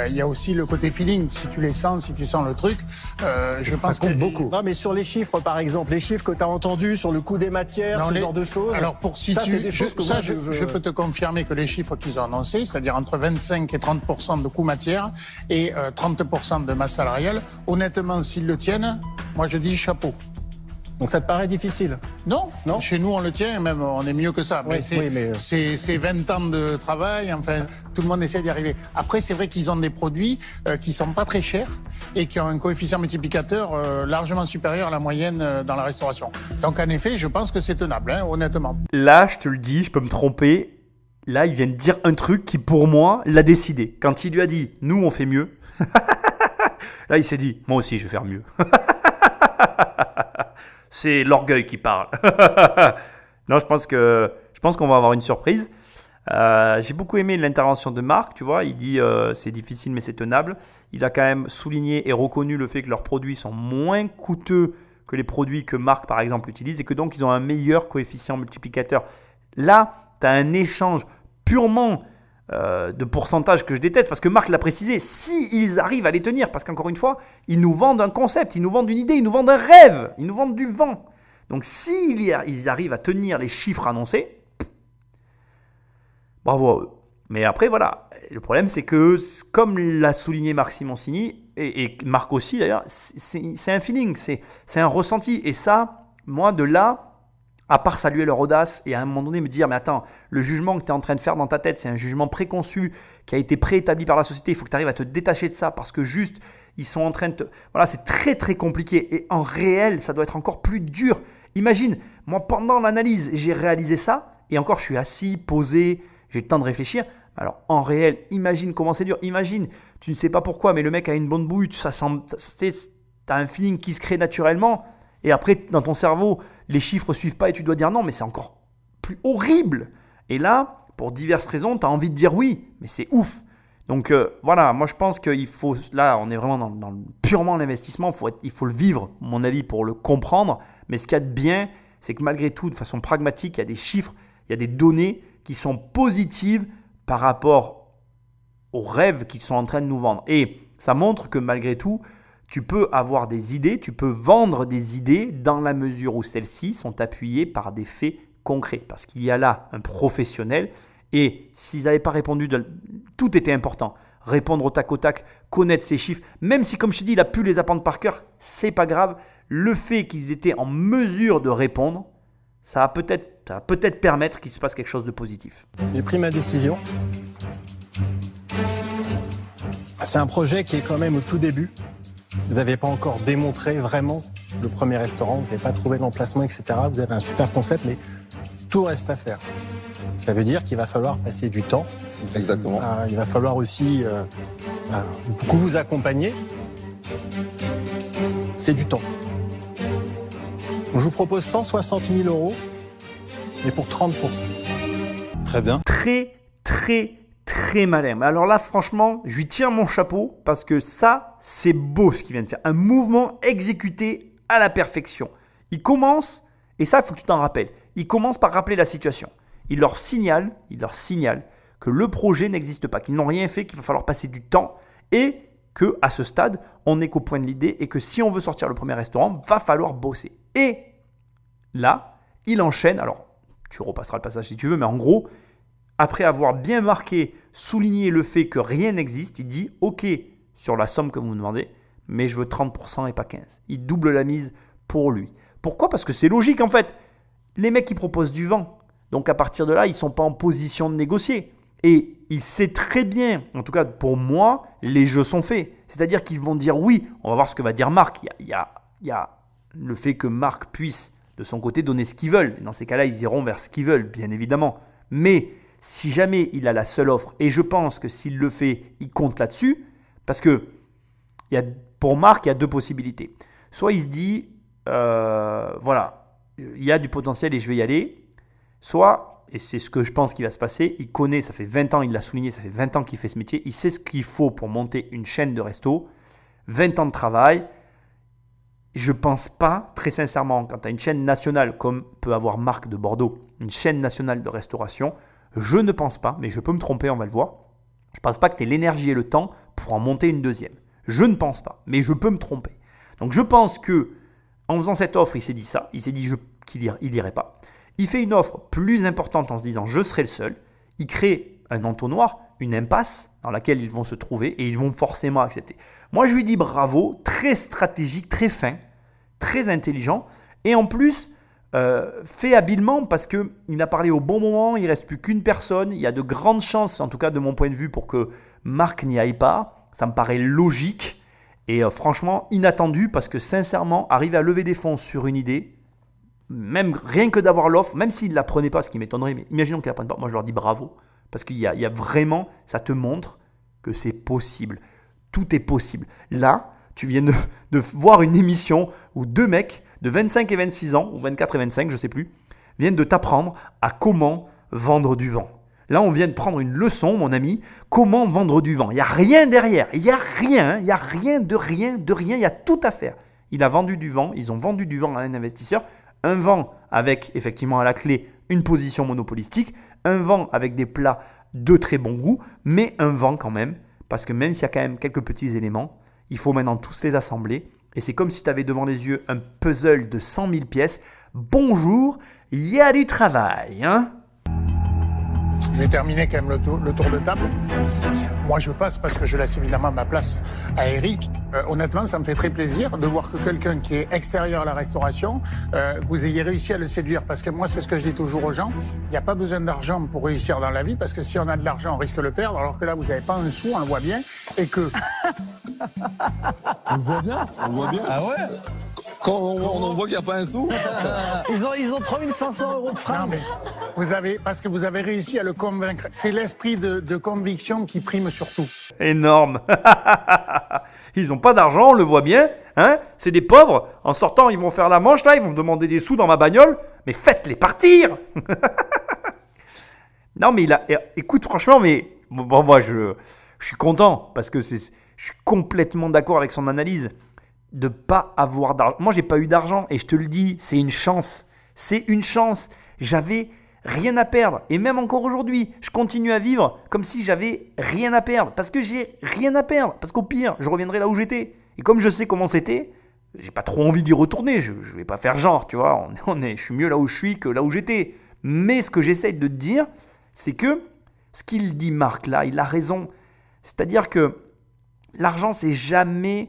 il y a aussi le côté feeling. Si tu les sens, si tu sens le truc, je pense que beaucoup. Non, mais sur les chiffres, par exemple, les chiffres que tu as entendus sur le coût des matières, ce genre de choses. Alors pour si je peux te confirmer que les chiffres qu'ils ont annoncés, c'est-à-dire entre 25 et 30% de coût matière et 30% de masse salariale, honnêtement, s'ils le tiennent, moi je dis chapeau. Donc ça te paraît difficile? Non, chez nous on le tient, même on est mieux que ça. Mais c'est 20 ans de travail, enfin tout le monde essaie d'y arriver. Après c'est vrai qu'ils ont des produits qui sont pas très chers et qui ont un coefficient multiplicateur largement supérieur à la moyenne dans la restauration. Donc en effet, je pense que c'est tenable, hein, honnêtement. Là, je te le dis, je peux me tromper. Là, il vient de dire un truc qui pour moi l'a décidé. Quand il lui a dit « nous on fait mieux », là il s'est dit « moi aussi je vais faire mieux ». C'est l'orgueil qui parle. Non, je pense qu'on va avoir une surprise. J'ai beaucoup aimé l'intervention de Marc, tu vois. Il dit c'est difficile mais c'est tenable. Il a quand même souligné et reconnu le fait que leurs produits sont moins coûteux que les produits que Marc, par exemple, utilise et que donc ils ont un meilleur coefficient multiplicateur. Là, tu as un échange purement de pourcentage que je déteste parce que Marc l'a précisé, s'ils arrivent à les tenir, parce qu'encore une fois, ils nous vendent un concept, ils nous vendent une idée, ils nous vendent un rêve, ils nous vendent du vent. Donc s'ils arrivent à tenir les chiffres annoncés, bravo à eux. Mais après, voilà, le problème c'est que, comme l'a souligné Marc Simoncini, et Marc aussi d'ailleurs, c'est un feeling, c'est un ressenti. Et ça, moi de là, à part saluer leur audace et à un moment donné me dire « mais attends, le jugement que tu es en train de faire dans ta tête, c'est un jugement préconçu qui a été préétabli par la société. Il faut que tu arrives à te détacher de ça parce que juste, ils sont en train de te… » Voilà, c'est très très compliqué et en réel, ça doit être encore plus dur. Imagine, moi pendant l'analyse, j'ai réalisé ça et encore je suis assis, posé, j'ai le temps de réfléchir. Alors en réel, imagine comment c'est dur. Imagine, tu ne sais pas pourquoi, mais le mec a une bonne bouille, tu as un feeling qui se crée naturellement. Et après, dans ton cerveau, les chiffres ne suivent pas et tu dois dire non, mais c'est encore plus horrible. Et là, pour diverses raisons, tu as envie de dire oui, mais c'est ouf. Donc voilà, moi je pense qu'il faut, là on est vraiment dans purement l'investissement, il faut le vivre, à mon avis, pour le comprendre. Mais ce qu'il y a de bien, c'est que malgré tout, de façon pragmatique, il y a des chiffres, il y a des données qui sont positives par rapport aux rêves qu'ils sont en train de nous vendre. Et ça montre que malgré tout, tu peux avoir des idées, tu peux vendre des idées dans la mesure où celles-ci sont appuyées par des faits concrets. Parce qu'il y a là un professionnel et s'ils n'avaient pas répondu, tout était important. Répondre au tac au tac, connaître ces chiffres, même si comme je te dis, il a pu les apprendre par cœur, c'est pas grave. Le fait qu'ils étaient en mesure de répondre, ça va peut-être permettre qu'il se passe quelque chose de positif. J'ai pris ma décision. C'est un projet qui est quand même au tout début. Vous n'avez pas encore démontré vraiment le premier restaurant, vous n'avez pas trouvé l'emplacement, etc. Vous avez un super concept, mais tout reste à faire. Ça veut dire qu'il va falloir passer du temps. Exactement. Il va falloir aussi beaucoup vous accompagner. C'est du temps. Donc, je vous propose 160 000 €, mais pour 30%. Très bien. Très malin. Mais alors là, franchement, je lui tire mon chapeau parce que ça, c'est beau ce qu'il vient de faire. Un mouvement exécuté à la perfection. Il commence, et ça, il faut que tu t'en rappelles, il commence par rappeler la situation. Il leur signale que le projet n'existe pas, qu'ils n'ont rien fait, qu'il va falloir passer du temps et qu'à ce stade, on n'est qu'au point de l'idée et que si on veut sortir le premier restaurant, va falloir bosser. Et là, il enchaîne. Alors, tu repasseras le passage si tu veux, mais en gros, après avoir bien marqué, souligné le fait que rien n'existe, il dit « Ok, sur la somme que vous me demandez, mais je veux 30% et pas 15%. » Il double la mise pour lui. Pourquoi ? Parce que c'est logique en fait. Les mecs, ils proposent du vent. Donc à partir de là, ils ne sont pas en position de négocier. Et il sait très bien, en tout cas pour moi, les jeux sont faits. C'est-à-dire qu'ils vont dire oui, on va voir ce que va dire Marc. Il y il y a le fait que Marc puisse, de son côté, donner ce qu'ils veulent. Dans ces cas-là, ils iront vers ce qu'ils veulent, bien évidemment. Mais si jamais il a la seule offre, et je pense que s'il le fait, il compte là-dessus, parce que pour Marc, il y a 2 possibilités. Soit il se dit, voilà, il y a du potentiel et je vais y aller. Soit, et c'est ce que je pense qu'il va se passer, il connaît, ça fait 20 ans, il l'a souligné, ça fait 20 ans qu'il fait ce métier, il sait ce qu'il faut pour monter une chaîne de resto, 20 ans de travail. Je ne pense pas, très sincèrement, quand tu as une chaîne nationale comme peut avoir Marc de Bordeaux, une chaîne nationale de restauration, je ne pense pas, mais je peux me tromper, on va le voir, je ne pense pas que tu aies l'énergie et le temps pour en monter une deuxième. Je ne pense pas, mais je peux me tromper. Donc je pense que en faisant cette offre, il s'est dit ça, il s'est dit qu'il n'irait pas. Il fait une offre plus importante en se disant je serai le seul. Il crée un entonnoir, une impasse dans laquelle ils vont se trouver et ils vont forcément accepter. Moi je lui dis bravo, très stratégique, très fin, très intelligent et en plus fait habilement parce qu'il a parlé au bon moment, il ne reste plus qu'une personne. Il y a de grandes chances, en tout cas de mon point de vue, pour que Marc n'y aille pas. Ça me paraît logique et franchement inattendu parce que sincèrement, arriver à lever des fonds sur une idée, même rien que d'avoir l'offre, même s'il ne la prenait pas, ce qui m'étonnerait, mais imaginons qu'il ne la prenne pas, moi je leur dis bravo parce qu'il y a vraiment, ça te montre que c'est possible. Tout est possible. Là, tu viens de voir une émission où 2 mecs de 25 et 26 ans, ou 24 et 25, je ne sais plus, viennent de t'apprendre à comment vendre du vent. Là, on vient de prendre une leçon, mon ami, comment vendre du vent. Il n'y a rien derrière, il n'y a rien, il n'y a rien, il y a tout à faire. Il a vendu du vent, ils ont vendu du vent à un investisseur, un vent avec effectivement à la clé une position monopolistique, un vent avec des plats de très bon goût, mais un vent quand même, parce que même s'il y a quand même quelques petits éléments, il faut maintenant tous les assembler. Et c'est comme si tu avais devant les yeux un puzzle de 100 000 pièces. Bonjour, il y a du travail, hein? Je vais terminer quand même le tour de table. Moi, je passe parce que je laisse évidemment ma place à Eric. Honnêtement, ça me fait très plaisir de voir que quelqu'un qui est extérieur à la restauration, vous ayez réussi à le séduire. Parce que moi, c'est ce que je dis toujours aux gens. Il n'y a pas besoin d'argent pour réussir dans la vie. Parce que si on a de l'argent, on risque de le perdre. Alors que là, vous n'avez pas un sou, on le voit bien. Et que... On le voit bien. On le voit bien. Ah ouais? Quand on en voit qu'il n'y a pas un sou. Ils ont 3500 € de frein. Non, mais parce que vous avez réussi à le convaincre. C'est l'esprit de conviction qui prime surtout. Énorme. Ils n'ont pas d'argent, on le voit bien. Hein, c'est des pauvres. En sortant, ils vont faire la manche, là, ils vont me demander des sous dans ma bagnole. Mais faites-les partir. Non, mais écoute, franchement, mais bon, moi, je suis content parce que je suis complètement d'accord avec son analyse. De pas avoir d'argent. Moi, j'ai pas eu d'argent et je te le dis, c'est une chance. C'est une chance. J'avais rien à perdre. Et même encore aujourd'hui, je continue à vivre comme si j'avais rien à perdre. Parce que j'ai rien à perdre. Parce qu'au pire, je reviendrai là où j'étais. Et comme je sais comment c'était, j'ai pas trop envie d'y retourner. Je vais pas faire genre, tu vois. Je suis mieux là où je suis que là où j'étais. Mais ce que j'essaie de te dire, c'est que ce qu'il dit Marc là, il a raison. C'est-à-dire que l'argent, c'est jamais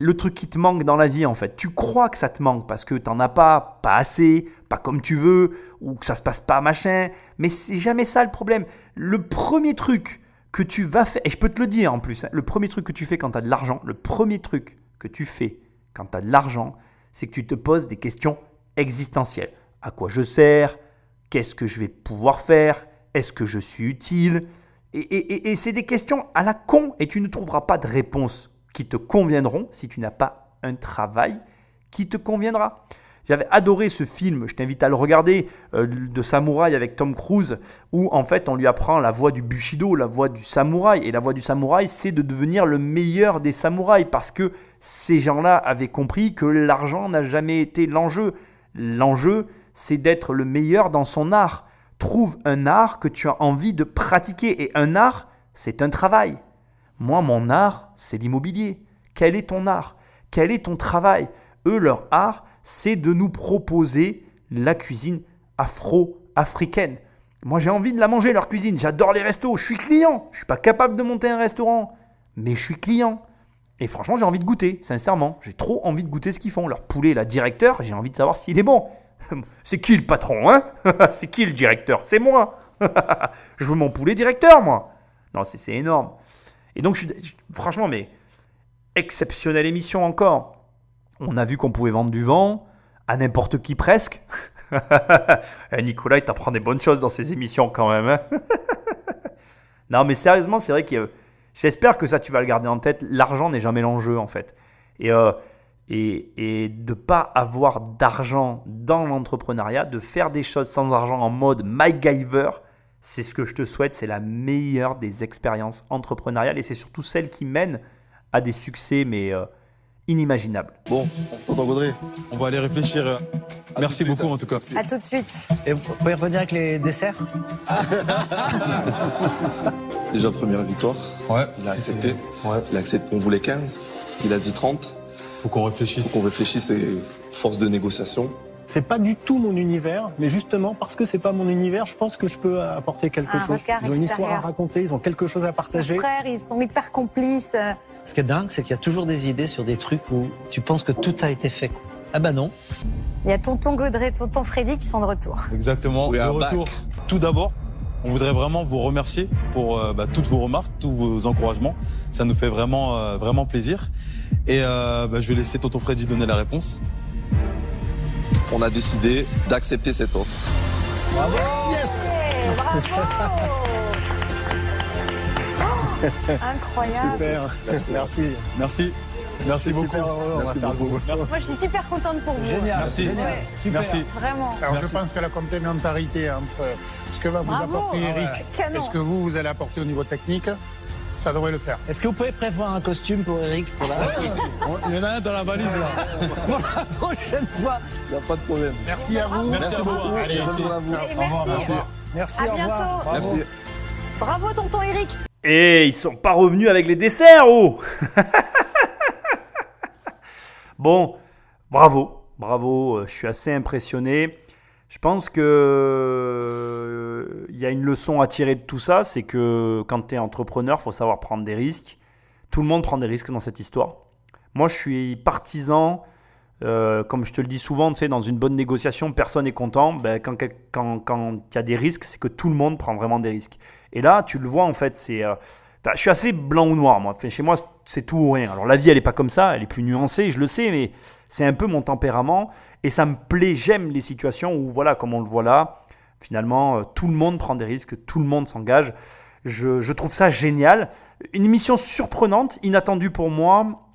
le truc qui te manque dans la vie en fait. Tu crois que ça te manque parce que tu n'en as pas assez, pas comme tu veux, ou que ça se passe pas machin, mais c'est jamais ça le problème. Le premier truc que tu vas faire, et je peux te le dire en plus, hein, le premier truc que tu fais quand tu as de l'argent, c'est que tu te poses des questions existentielles. À quoi je sers? Qu'est-ce que je vais pouvoir faire? Est-ce que je suis utile? Et c'est des questions à la con et tu ne trouveras pas de réponse qui te conviendront si tu n'as pas un travail qui te conviendra. J'avais adoré ce film, je t'invite à le regarder, de samouraï avec Tom Cruise, où en fait on lui apprend la voie du Bushido, la voie du samouraï. Et la voie du samouraï, c'est de devenir le meilleur des samouraïs parce que ces gens-là avaient compris que l'argent n'a jamais été l'enjeu. L'enjeu, c'est d'être le meilleur dans son art. Trouve un art que tu as envie de pratiquer. Et un art, c'est un travail. Moi, mon art, c'est l'immobilier. Quel est ton art? Quel est ton travail? Eux, leur art, c'est de nous proposer la cuisine afro-africaine. Moi, j'ai envie de la manger, leur cuisine. J'adore les restos. Je suis client. Je ne suis pas capable de monter un restaurant, mais je suis client. Et franchement, j'ai envie de goûter, sincèrement. J'ai trop envie de goûter ce qu'ils font. Leur poulet, la directeur, j'ai envie de savoir s'il est bon. C'est qui le patron, hein? C'est qui le directeur? C'est moi. Je veux mon poulet directeur, moi. Non, c'est énorme. Et donc, franchement, mais exceptionnelle émission encore. On a vu qu'on pouvait vendre du vent à n'importe qui presque. Nicolas, il t'apprend des bonnes choses dans ses émissions quand même. Hein. Non, mais sérieusement, c'est vrai que j'espère que ça, tu vas le garder en tête. L'argent n'est jamais l'enjeu en fait. Et de ne pas avoir d'argent dans l'entrepreneuriat, de faire des choses sans argent en mode MacGyver, c'est ce que je te souhaite. C'est la meilleure des expériences entrepreneuriales et c'est surtout celle qui mène à des succès mais inimaginables. Bon, tonton Gaudry, on va aller réfléchir. Merci beaucoup en tout cas. À tout de suite. Et vous pouvez revenir avec les desserts? Déjà, première victoire. Ouais. Il a accepté. Ouais. Il a accepté. On voulait 15. Il a dit 30. Faut qu'on réfléchisse. Et force de négociation. C'est pas du tout mon univers, mais justement parce que c'est pas mon univers, je pense que je peux apporter quelque chose. Ils ont une histoire à raconter, ils ont quelque chose à partager. Mes frères, ils sont hyper complices. Ce qui est dingue, c'est qu'il y a toujours des idées sur des trucs où tu penses que tout a été fait. Ah bah non. Il y a tonton Gaudry, tonton Freddy qui sont de retour. Exactement. De retour. Tout d'abord, on voudrait vraiment vous remercier pour toutes vos remarques, tous vos encouragements. Ça nous fait vraiment plaisir. Et je vais laisser tonton Freddy donner la réponse. On a décidé d'accepter cette offre. Bravo! Yes! Bravo! Incroyable. Super. Merci beaucoup. Merci beaucoup. Moi, je suis super contente pour vous. Génial. Merci. Génial. Super. Merci. Vraiment. Alors, je pense que la complémentarité entre ce que va vous apporter Eric et ce que vous allez apporter au niveau technique, ça devrait le faire. Est-ce que vous pouvez prévoir un costume pour Eric pour Il y en a un dans la valise là. pour la prochaine fois? Il n'y a pas de problème. Merci à vous. Merci beaucoup. Allez, Bonne journée à vous. Allez, Au revoir. merci. Merci, À au revoir. bientôt. Bravo. Merci. Bravo, tonton Eric. Et ils sont pas revenus avec les desserts, oh. Bon, bravo, je suis assez impressionné. Je pense que il y a une leçon à tirer de tout ça, c'est que quand tu es entrepreneur, il faut savoir prendre des risques. Tout le monde prend des risques dans cette histoire. Moi, je suis partisan, comme je te le dis souvent, tu sais, dans une bonne négociation, personne n'est content. Ben, quand il y a des risques, c'est que tout le monde prend vraiment des risques. Et là, tu le vois, en fait, je suis assez blanc ou noir, moi. Enfin, chez moi, c'est tout ou rien. Alors, la vie, elle n'est pas comme ça, elle est plus nuancée, je le sais, mais c'est un peu mon tempérament. Et ça me plaît, j'aime les situations où, voilà, comme on le voit là, finalement, tout le monde prend des risques, tout le monde s'engage. Je trouve ça génial. Une émission surprenante, inattendue pour moi.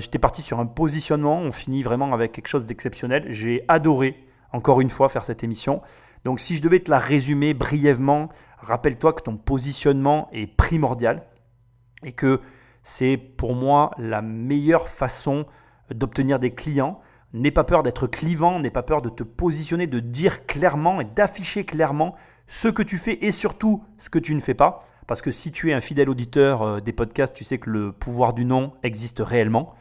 J'étais parti sur un positionnement, on finit vraiment avec quelque chose d'exceptionnel. J'ai adoré, encore une fois, faire cette émission. Donc, si je devais te la résumer brièvement, rappelle-toi que ton positionnement est primordial et que c'est pour moi la meilleure façon d'obtenir des clients. N'aie pas peur d'être clivant, n'aie pas peur de te positionner, de dire clairement et d'afficher clairement ce que tu fais et surtout ce que tu ne fais pas. Parce que si tu es un fidèle auditeur des podcasts, tu sais que le pouvoir du non existe réellement.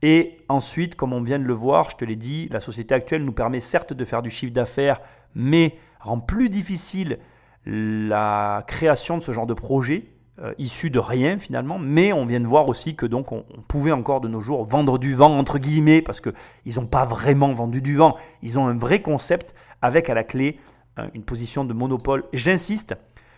Et ensuite, comme on vient de le voir, je te l'ai dit, la société actuelle nous permet certes de faire du chiffre d'affaires, mais rend plus difficile la création de ce genre de projet issu de rien finalement. Mais on vient de voir aussi que donc on pouvait encore de nos jours vendre du vent entre guillemets parce qu'ils n'ont pas vraiment vendu du vent. Ils ont un vrai concept avec à la clé une position de monopole. J'insiste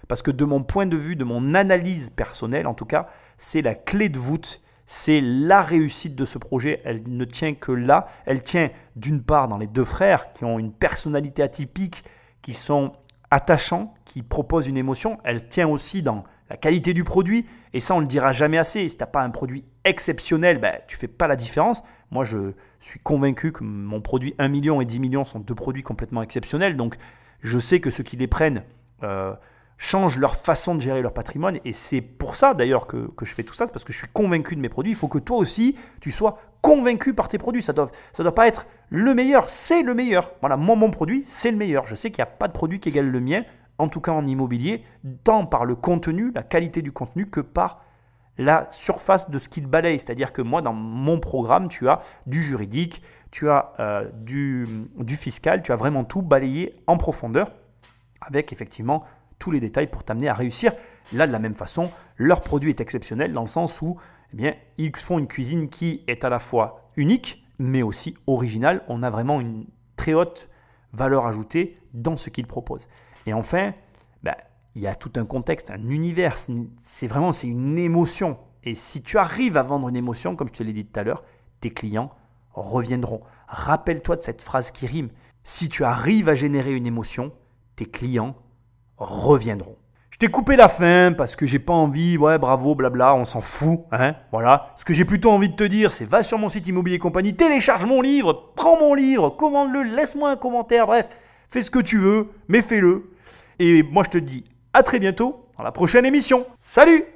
parce que de mon point de vue, de mon analyse personnelle en tout cas, c'est la clé de voûte. C'est la réussite de ce projet, elle ne tient que là. Elle tient d'une part dans les deux frères qui ont une personnalité atypique, qui sont attachants, qui proposent une émotion. Elle tient aussi dans la qualité du produit. Et ça, on ne le dira jamais assez. Si tu n'as pas un produit exceptionnel, tu ne fais pas la différence. Moi, je suis convaincu que mon produit 1 million et 10 millions sont deux produits complètement exceptionnels. Donc, je sais que ceux qui les prennent changent leur façon de gérer leur patrimoine. Et c'est pour ça d'ailleurs que je fais tout ça. C'est parce que je suis convaincu de mes produits. Il faut que toi aussi, tu sois convaincu par tes produits. Ça doit pas être le meilleur, c'est le meilleur. Voilà, moi, mon produit, c'est le meilleur. Je sais qu'il n'y a pas de produit qui égale le mien, en tout cas en immobilier, tant par le contenu, la qualité du contenu, que par la surface de ce qu'il balaye. C'est-à-dire que moi, dans mon programme, tu as du juridique, tu as du fiscal, tu as vraiment tout balayé en profondeur avec effectivement tous les détails pour t'amener à réussir. Là, de la même façon, leur produit est exceptionnel dans le sens où ils font une cuisine qui est à la fois unique, mais aussi originale. On a vraiment une très haute valeur ajoutée dans ce qu'ils proposent. Et enfin, il y a tout un contexte, un univers. C'est une émotion. Et si tu arrives à vendre une émotion, comme je te l'ai dit tout à l'heure, tes clients reviendront. Rappelle-toi de cette phrase qui rime. Si tu arrives à générer une émotion, tes clients reviendront. Je t'ai coupé la fin parce que j'ai pas envie, ouais bravo, blabla, on s'en fout, hein, voilà. Ce que j'ai plutôt envie de te dire, c'est va sur mon site Immobilier Compagnie, télécharge mon livre, prends mon livre, commande-le, laisse-moi un commentaire, bref, fais ce que tu veux, mais fais-le. Et moi je te dis à très bientôt dans la prochaine émission. Salut!